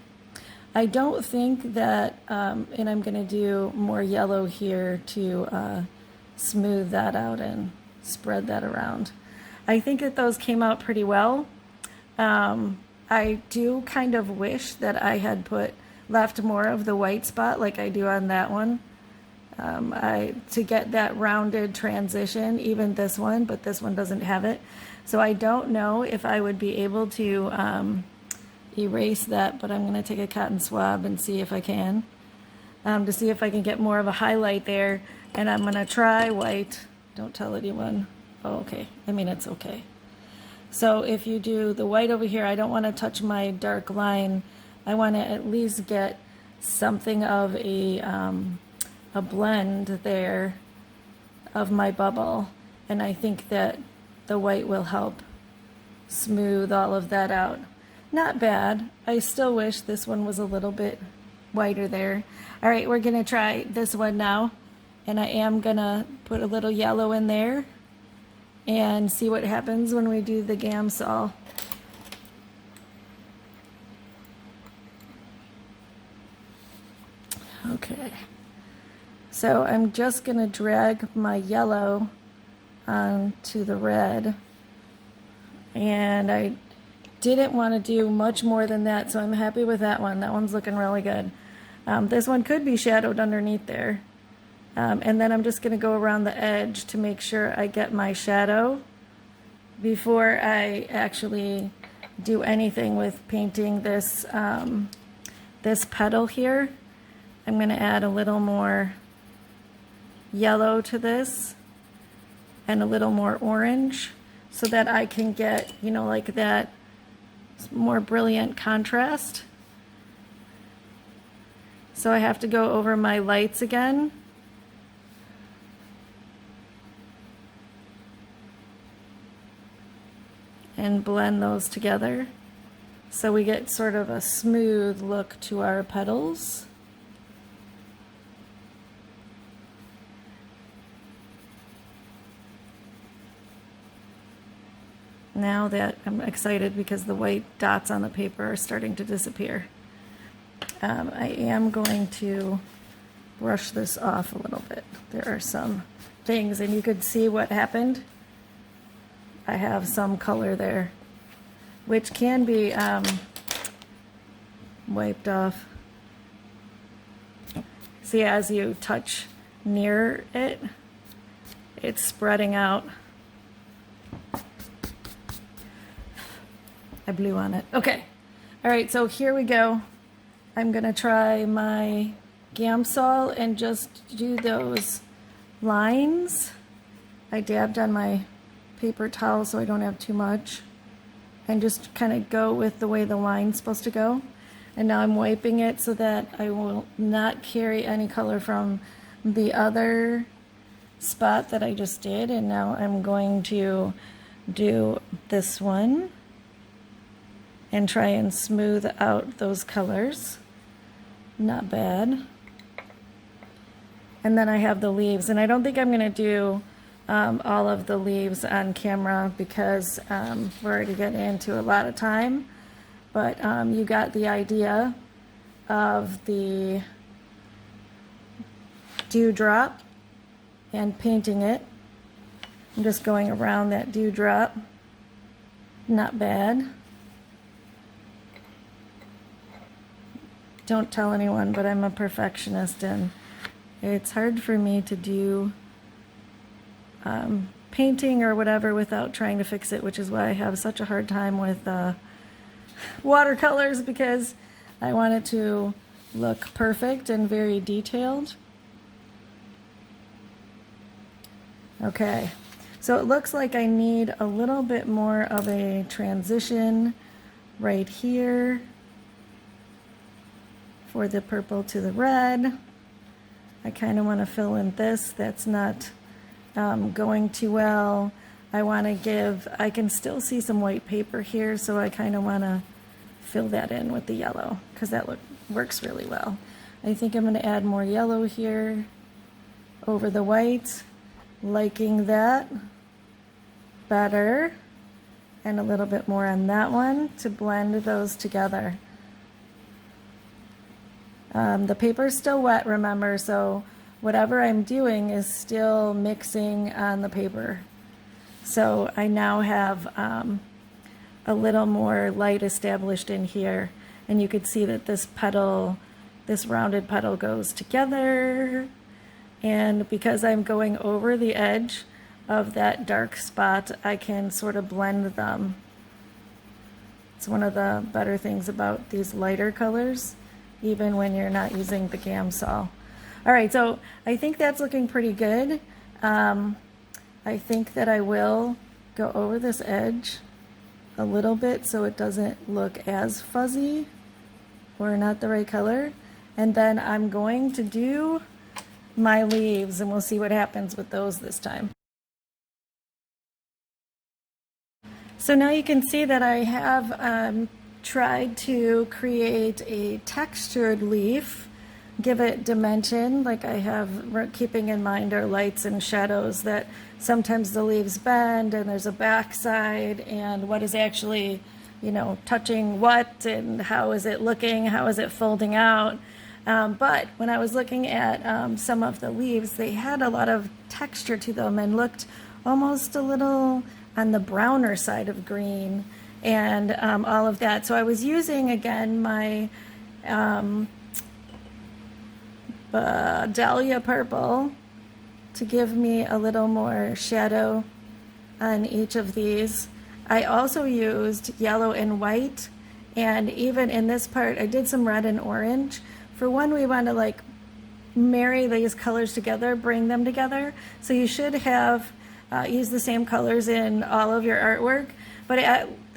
I don't think that, and I'm going to do more yellow here to smooth that out and spread that around. I think that those came out pretty well. I do kind of wish that I had left more of the white spot like I do on that one. To get that rounded transition, even this one, but this one doesn't have it. So I don't know if I would be able to erase that, but I'm going to take a cotton swab and see if I can, to see if I can get more of a highlight there. And I'm going to try white. Don't tell anyone. Oh, okay. I mean, it's okay. So if you do the white over here, I don't want to touch my dark line. I want to at least get something of a blend there of my bubble, and I think that the white will help smooth all of that out. Not bad. I still wish this one was a little bit whiter there. All right, we're gonna try this one now, and I am gonna put a little yellow in there and see what happens when we do the Gamsol. Okay. So I'm just going to drag my yellow onto the red, and I didn't want to do much more than that, so I'm happy with that one. That one's looking really good. This one could be shadowed underneath there, and then I'm just going to go around the edge to make sure I get my shadow before I actually do anything with painting this this petal here. I'm going to add a little more yellow to this and a little more orange so that I can get, you know, like that more brilliant contrast. So I have to go over my lights again. And blend those together so we get sort of a smooth look to our petals. Now that I'm excited because the white dots on the paper are starting to disappear. I am going to brush this off a little bit. There are some things, and you could see what happened. I have some color there, which can be wiped off. See, as you touch near it, it's spreading out. I blew on it. Okay. All right, so here we go. I'm going to try my Gamsol and just do those lines. I dabbed on my paper towel so I don't have too much. And just kind of go with the way the line's supposed to go. And now I'm wiping it so that I will not carry any color from the other spot that I just did. And now I'm going to do this one and try and smooth out those colors. Not bad. And then I have the leaves, and I don't think I'm going to do all of the leaves on camera because we're already getting into a lot of time. But you got the idea of the dewdrop and painting it. I'm just going around that dewdrop. Not bad. Don't tell anyone, but I'm a perfectionist and it's hard for me to do painting or whatever without trying to fix it, which is why I have such a hard time with watercolors, because I want it to look perfect and very detailed. Okay, so it looks like I need a little bit more of a transition right here for the purple to the red. I kind of want to fill in this. That's not going too well. I want to give, I can still see some white paper here, so I kind of want to fill that in with the yellow because that works really well. I think I'm going to add more yellow here over the white, liking that better, and a little bit more on that one to blend those together. The paper's still wet, remember, so whatever I'm doing is still mixing on the paper. So I now have a little more light established in here, and you could see that this petal, this rounded petal goes together, and because I'm going over the edge of that dark spot, I can sort of blend them. It's one of the better things about these lighter colors, even when you're not using the Gamsol. All right, so I think that's looking pretty good. I think that I will go over this edge a little bit so it doesn't look as fuzzy or not the right color. And then I'm going to do my leaves and we'll see what happens with those this time. So now you can see that I have tried to create a textured leaf, give it dimension, like I have, keeping in mind our lights and shadows, that sometimes the leaves bend and there's a backside and what is actually, you know, touching what and how is it looking, how is it folding out. But when I was looking at some of the leaves, they had a lot of texture to them and looked almost a little on the browner side of green and all of that. So I was using, again, my Dahlia purple to give me a little more shadow on each of these. I also used yellow and white, and even in this part I did some red and orange. For one, we want to like marry these colors together, bring them together. So you should have use the same colors in all of your artwork, but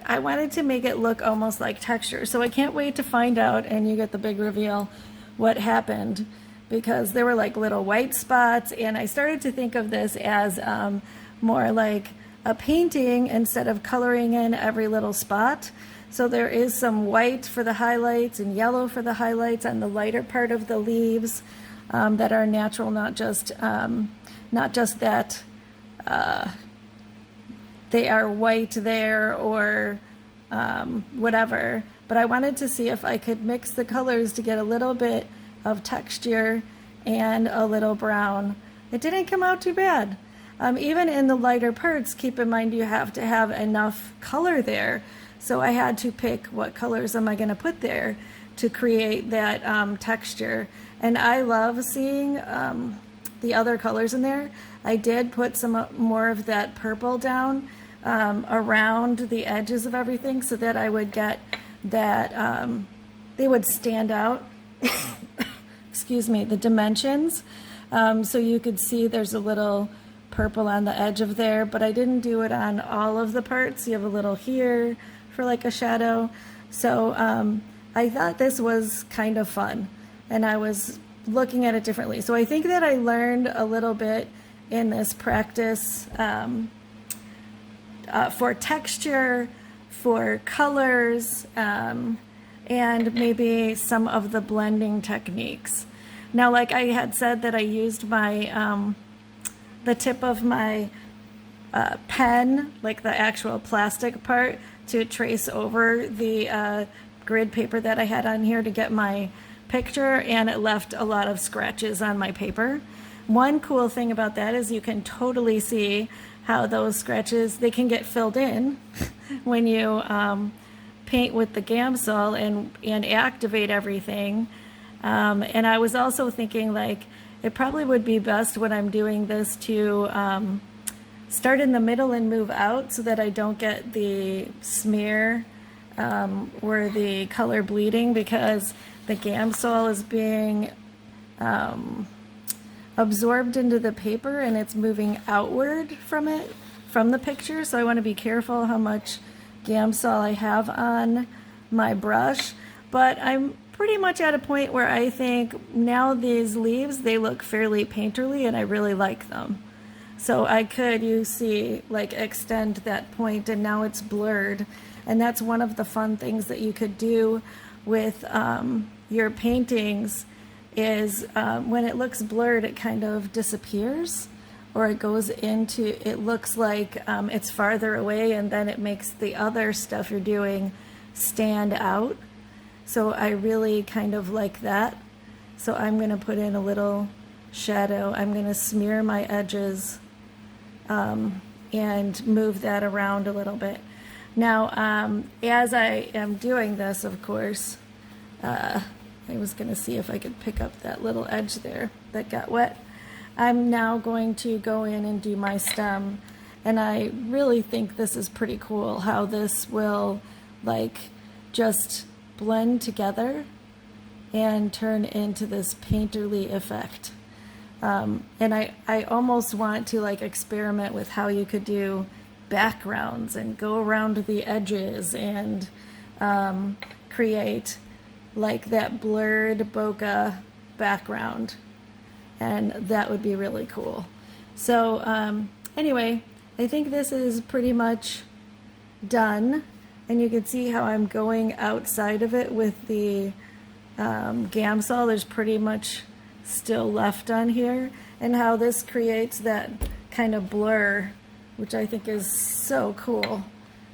I wanted to make it look almost like texture. So I can't wait to find out, and you get the big reveal, what happened, because there were like little white spots, and I started to think of this as more like a painting instead of coloring in every little spot. So there is some white for the highlights and yellow for the highlights on the lighter part of the leaves that are natural, not just that they are white there or whatever. But I wanted to see if I could mix the colors to get a little bit of texture and a little brown. It didn't come out too bad. Even in the lighter parts, keep in mind you have to have enough color there. So I had to pick what colors am I going to put there to create that texture. And I love seeing the other colors in there. I did put some more of that purple down around the edges of everything so that I would get that, they would stand out, excuse me, the dimensions. So you could see there's a little purple on the edge of there, but I didn't do it on all of the parts. You have a little here for like a shadow. So I thought this was kind of fun, and I was looking at it differently. So I think that I learned a little bit in this practice for texture, for colors, and maybe some of the blending techniques. Now, like I had said that I used my the tip of my pen, like the actual plastic part, to trace over the grid paper that I had on here to get my picture, and it left a lot of scratches on my paper. One cool thing about that is you can totally see how those scratches, they can get filled in when you paint with the Gamsol and activate everything. And I was also thinking, like, it probably would be best when I'm doing this to start in the middle and move out so that I don't get the smear or the color bleeding, because the Gamsol is being absorbed into the paper and it's moving outward from the picture. So I want to be careful how much Gamsol I have on my brush. But I'm pretty much at a point where I think now these leaves, they look fairly painterly and I really like them. So I could, you see, like extend that point, and now it's blurred. And that's one of the fun things that you could do with your paintings is when it looks blurred, it kind of disappears, or it goes into, it looks like it's farther away, and then it makes the other stuff you're doing stand out. So I really kind of like that. So I'm going to put in a little shadow. I'm going to smear my edges and move that around a little bit. Now, as I am doing this, of course, I was going to see if I could pick up that little edge there that got wet. I'm now going to go in and do my stem, and I really think this is pretty cool how this will like just blend together and turn into this painterly effect. And I almost want to like experiment with how you could do backgrounds and go around the edges and create like that blurred bokeh background, and that would be really cool. So anyway, I think this is pretty much done, and you can see how I'm going outside of it with the Gamsol. There's pretty much still left on here, and how this creates that kind of blur, which I think is so cool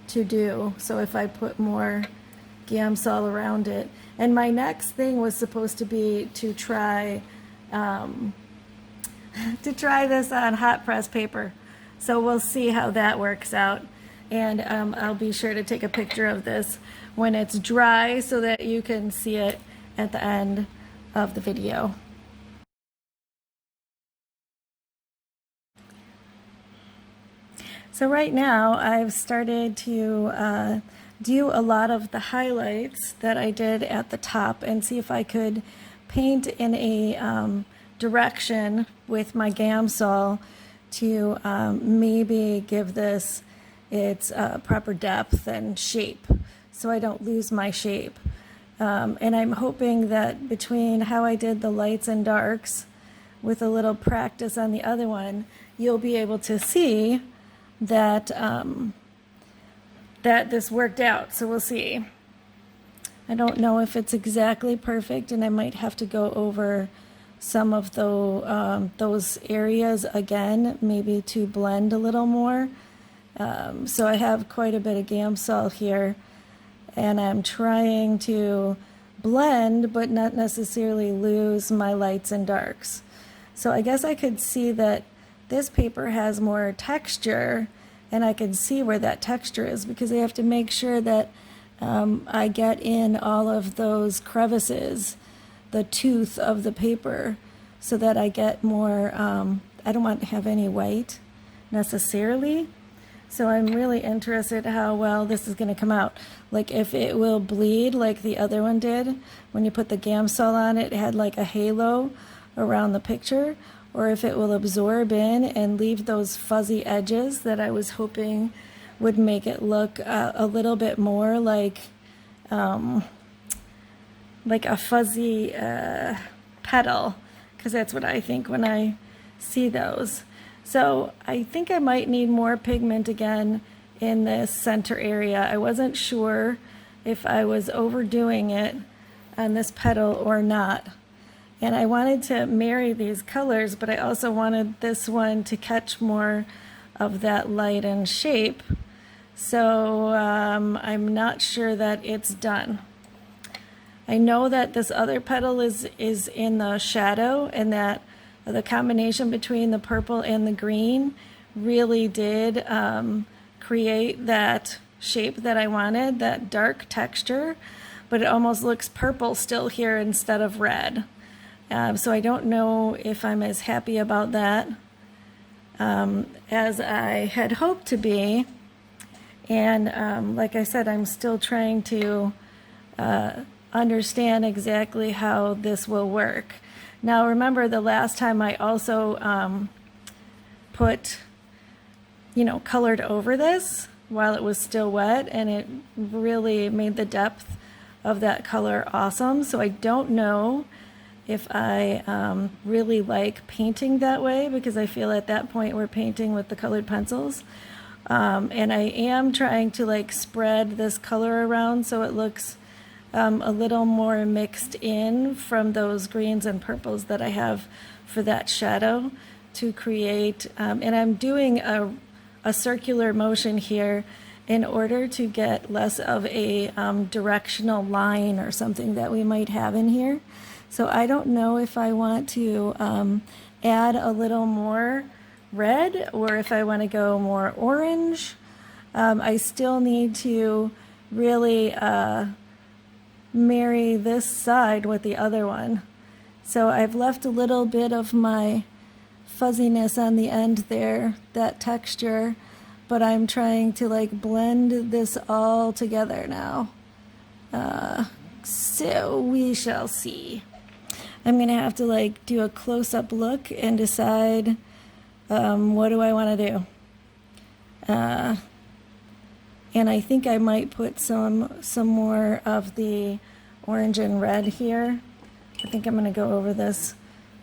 to do. So if I put more Gamsol around it, and my next thing was supposed to be to try this on hot press paper. So we'll see how that works out, and I'll be sure to take a picture of this when it's dry so that you can see it at the end of the video. So right now I've started to do a lot of the highlights that I did at the top and see if I could paint in a direction with my Gamsol to maybe give this its proper depth and shape so I don't lose my shape. And I'm hoping that between how I did the lights and darks with a little practice on the other one, you'll be able to see that that this worked out. So we'll see. I don't know if it's exactly perfect, and I might have to go over some of those areas again, maybe to blend a little more. So I have quite a bit of Gamsol here, and I'm trying to blend but not necessarily lose my lights and darks. So I guess I could see that this paper has more texture, and I can see where that texture is, because I have to make sure that I get in all of those crevices, the tooth of the paper, so that I get more, I don't want to have any white necessarily. So I'm really interested how well this is going to come out. Like if it will bleed like the other one did. When you put the Gamsol on it, it had like a halo around the picture, or if it will absorb in and leave those fuzzy edges that I was hoping would make it look a little bit more like a fuzzy petal, because that's what I think when I see those. So I think I might need more pigment again in this center area. I wasn't sure if I was overdoing it on this petal or not. And I wanted to marry these colors, but I also wanted this one to catch more of that light and shape. So I'm not sure that it's done. I know that this other petal is in the shadow, and that the combination between the purple and the green really did create that shape that I wanted, that dark texture, but it almost looks purple still here instead of red. So I don't know if I'm as happy about that as I had hoped to be. And like I said, I'm still trying to understand exactly how this will work. Now remember, the last time I also put, colored over this while it was still wet, and it really made the depth of that color awesome. So I don't know if I really like painting that way, because I feel at that point we're painting with the colored pencils. And I am trying to like spread this color around so it looks a little more mixed in from those greens and purples that I have for that shadow to create. And I'm doing a circular motion here in order to get less of a directional line or something that we might have in here. So I don't know if I want to add a little more red or if I want to go more orange. I still need to really marry this side with the other one. So I've left a little bit of my fuzziness on the end there, that texture, but I'm trying to like blend this all together now. So we shall see. I'm gonna have to like do a close-up look and decide what do I want to do. And I think I might put some more of the orange and red here. I think I'm going to go over this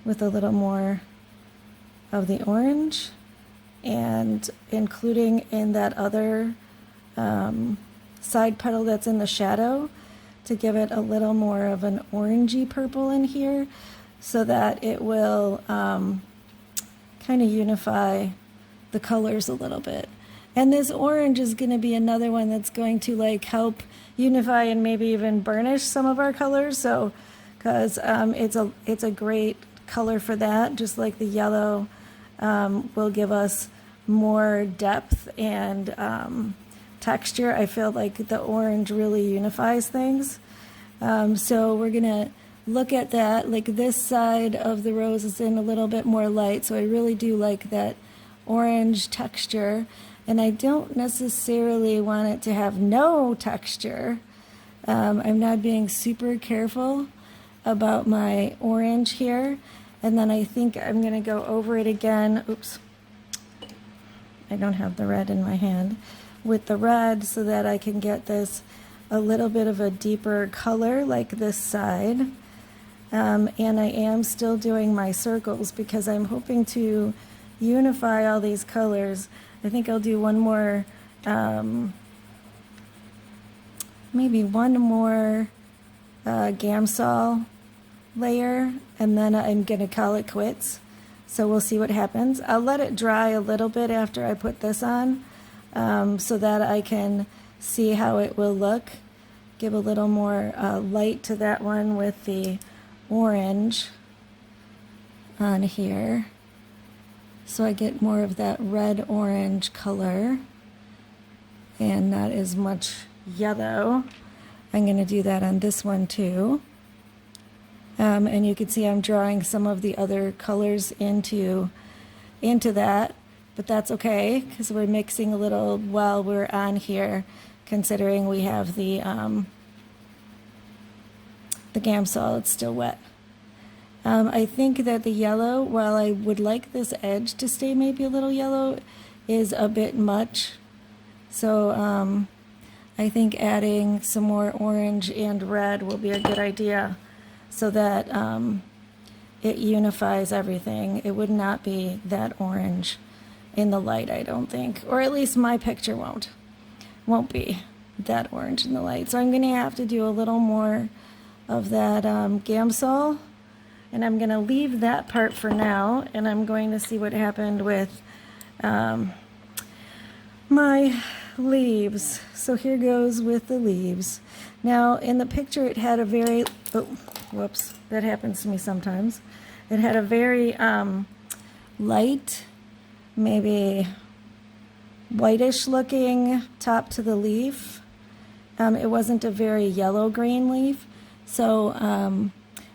with a little more of the orange, and including in that other side petal that's in the shadow to give it a little more of an orangey purple in here, so that it will kind of unify the colors a little bit. And this orange is going to be another one that's going to like help unify and maybe even burnish some of our colors. So, because it's a great color for that, just like the yellow will give us more depth and texture. I feel like the orange really unifies things. So we're going to look at that. Like this side of the rose is in a little bit more light, so I really do like that orange texture. And I don't necessarily want it to have no texture. I'm not being super careful about my orange here. And then I think I'm going to go over it again. Oops. I don't have the red in my hand. With the red, so that I can get this a little bit of a deeper color like this side. And I am still doing my circles because I'm hoping to unify all these colors. I think I'll do one more, maybe one more Gamsol layer, and then I'm going to call it quits. So we'll see what happens. I'll let it dry a little bit after I put this on, so that I can see how it will look. Give a little more light to that one with the orange on here, so I get more of that red-orange color and not as much yellow. I'm going to do that on this one too. And you can see I'm drawing some of the other colors into that, but that's okay because we're mixing a little while we're on here, considering we have the Gamsol, it's still wet. I think that the yellow, while I would like this edge to stay maybe a little yellow, is a bit much. So I think adding some more orange and red will be a good idea, so that it unifies everything. It would not be that orange in the light, I don't think, or at least my picture won't be that orange in the light. So I'm going to have to do a little more of that Gamsol And I'm going to leave that part for now, and I'm going to see what happened with my leaves. So here goes with the leaves. Now in the picture it had a very, oh, whoops, that happens to me sometimes. It had a very light, maybe whitish looking top to the leaf. It wasn't a very yellow green leaf. So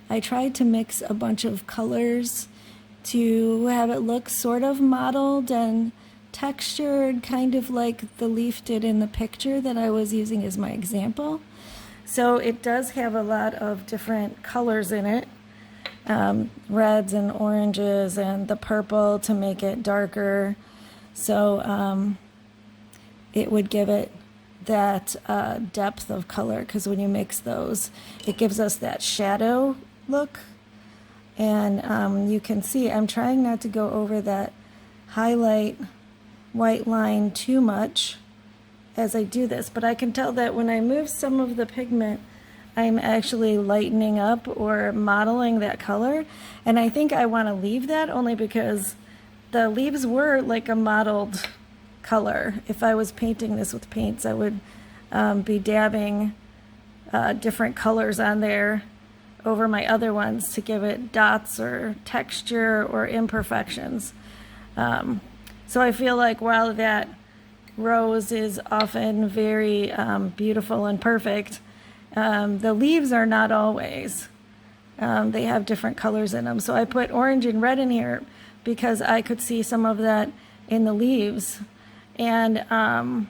I tried to mix a bunch of colors to have it look sort of mottled and textured, kind of like the leaf did in the picture that I was using as my example. So it does have a lot of different colors in it, reds and oranges and the purple to make it darker. So it would give it that depth of color, because when you mix those, it gives us that shadow look. And you can see I'm trying not to go over that highlight white line too much as I do this, but I can tell that when I move some of the pigment, I'm actually lightening up or modeling that color. And I think I want to leave that only because the leaves were like a mottled color. If I was painting this with paints, I would be dabbing different colors on there over my other ones to give it dots or texture or imperfections. So I feel like while that rose is often very beautiful and perfect, the leaves are not always. They have different colors in them. So I put orange and red in here because I could see some of that in the leaves. And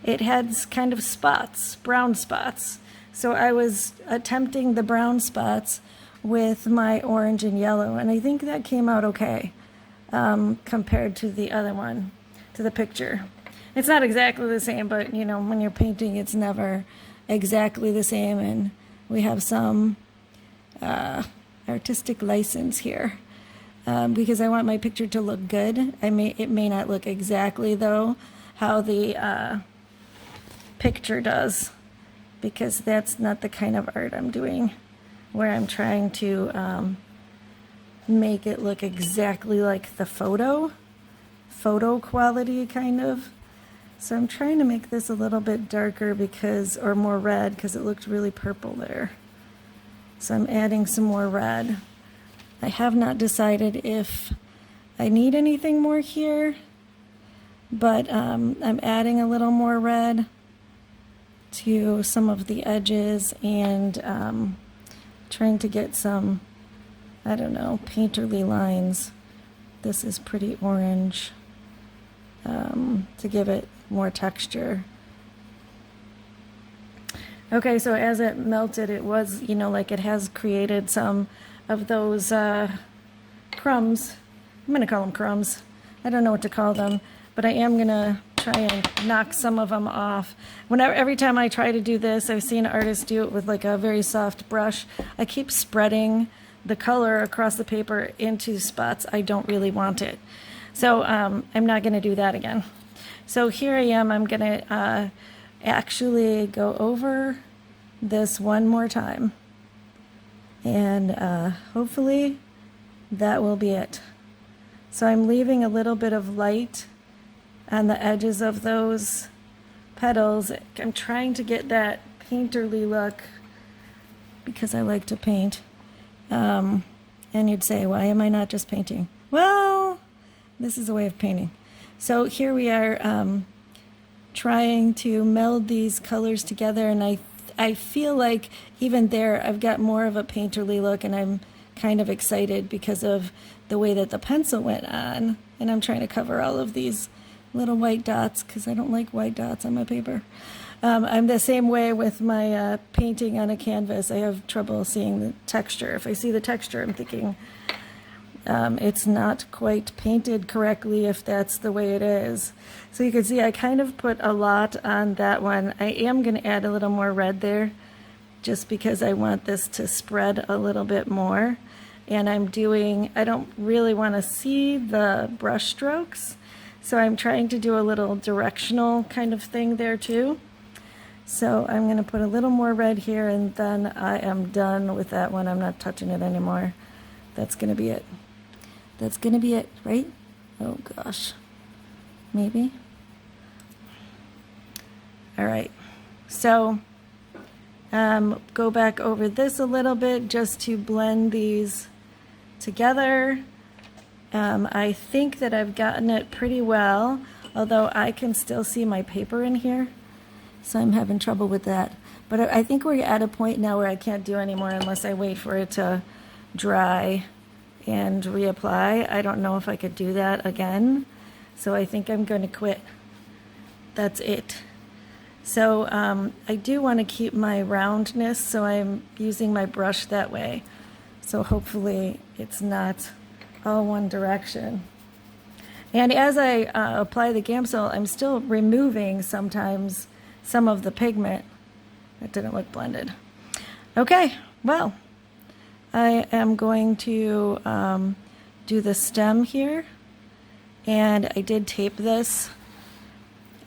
it had kind of spots, brown spots. So I was attempting the brown spots with my orange and yellow, and I think that came out okay compared to the other one, to the picture. It's not exactly the same, but you know, when you're painting, it's never exactly the same, and we have some artistic license here because I want my picture to look good. It may not look exactly though how the picture does, because that's not the kind of art I'm doing, where I'm trying to make it look exactly like the photo quality kind of. So I'm trying to make this a little bit darker because, or more red, because it looked really purple there. So I'm adding some more red. I have not decided if I need anything more here, but I'm adding a little more red to some of the edges and trying to get some, I don't know, painterly lines. This is pretty orange to give it more texture. Okay, so as it melted, it was, you know, like it has created some of those crumbs. I'm gonna call them crumbs. I don't know what to call them, but I am gonna try and knock some of them off. Every time I try to do this, I've seen artists do it with like a very soft brush. I keep spreading the color across the paper into spots I don't really want it. So I'm not gonna do that again. So here I am, I'm gonna actually go over this one more time. And hopefully that will be it. So I'm leaving a little bit of light on the edges of those petals. I'm trying to get that painterly look because I like to paint. And you'd say, why am I not just painting? Well, this is a way of painting. So here we are trying to meld these colors together, and I feel like even there I've got more of a painterly look, and I'm kind of excited because of the way that the pencil went on. And I'm trying to cover all of these little white dots because I don't like white dots on my paper. I'm the same way with my painting on a canvas. I have trouble seeing the texture. If I see the texture, I'm thinking it's not quite painted correctly if that's the way it is. So you can see I kind of put a lot on that one. I am going to add a little more red there just because I want this to spread a little bit more. And I don't really want to see the brush strokes, so I'm trying to do a little directional kind of thing there too. So I'm going to put a little more red here, and then I am done with that one. I'm not touching it anymore. That's going to be it. That's going to be it, right? Oh gosh. Maybe. All right. So go back over this a little bit just to blend these together. I think that I've gotten it pretty well, although I can still see my paper in here. So I'm having trouble with that. But I think we're at a point now where I can't do anymore unless I wait for it to dry and reapply. I don't know if I could do that again. So I think I'm going to quit. That's it. So I do want to keep my roundness, so I'm using my brush that way. So hopefully it's not all one direction. And as I apply the Gamsol, I'm still removing sometimes some of the pigment. It didn't look blended. Okay, well, I am going to do the stem here. And I did tape this.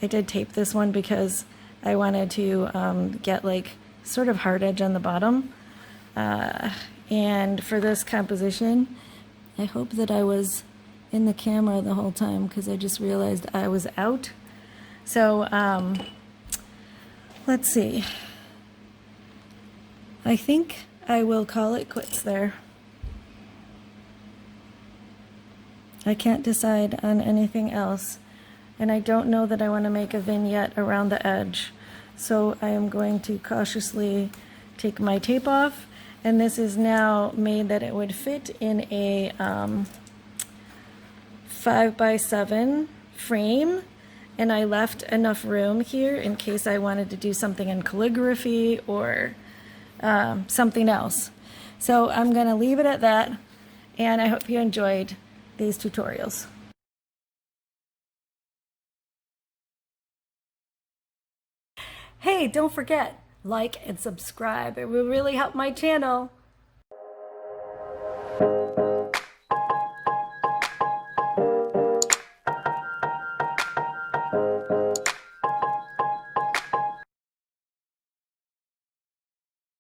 I did tape this one because I wanted to get like sort of hard edge on the bottom. And for this composition, I hope that I was in the camera the whole time because I just realized I was out. So let's see. I think I will call it quits there. I can't decide on anything else. And I don't know that I want to make a vignette around the edge. So I am going to cautiously take my tape off. And this is now made that it would fit in a 5x7 frame. And I left enough room here in case I wanted to do something in calligraphy or something else. So I'm going to leave it at that. And I hope you enjoyed these tutorials. Hey, don't forget, like and subscribe. It will really help my channel.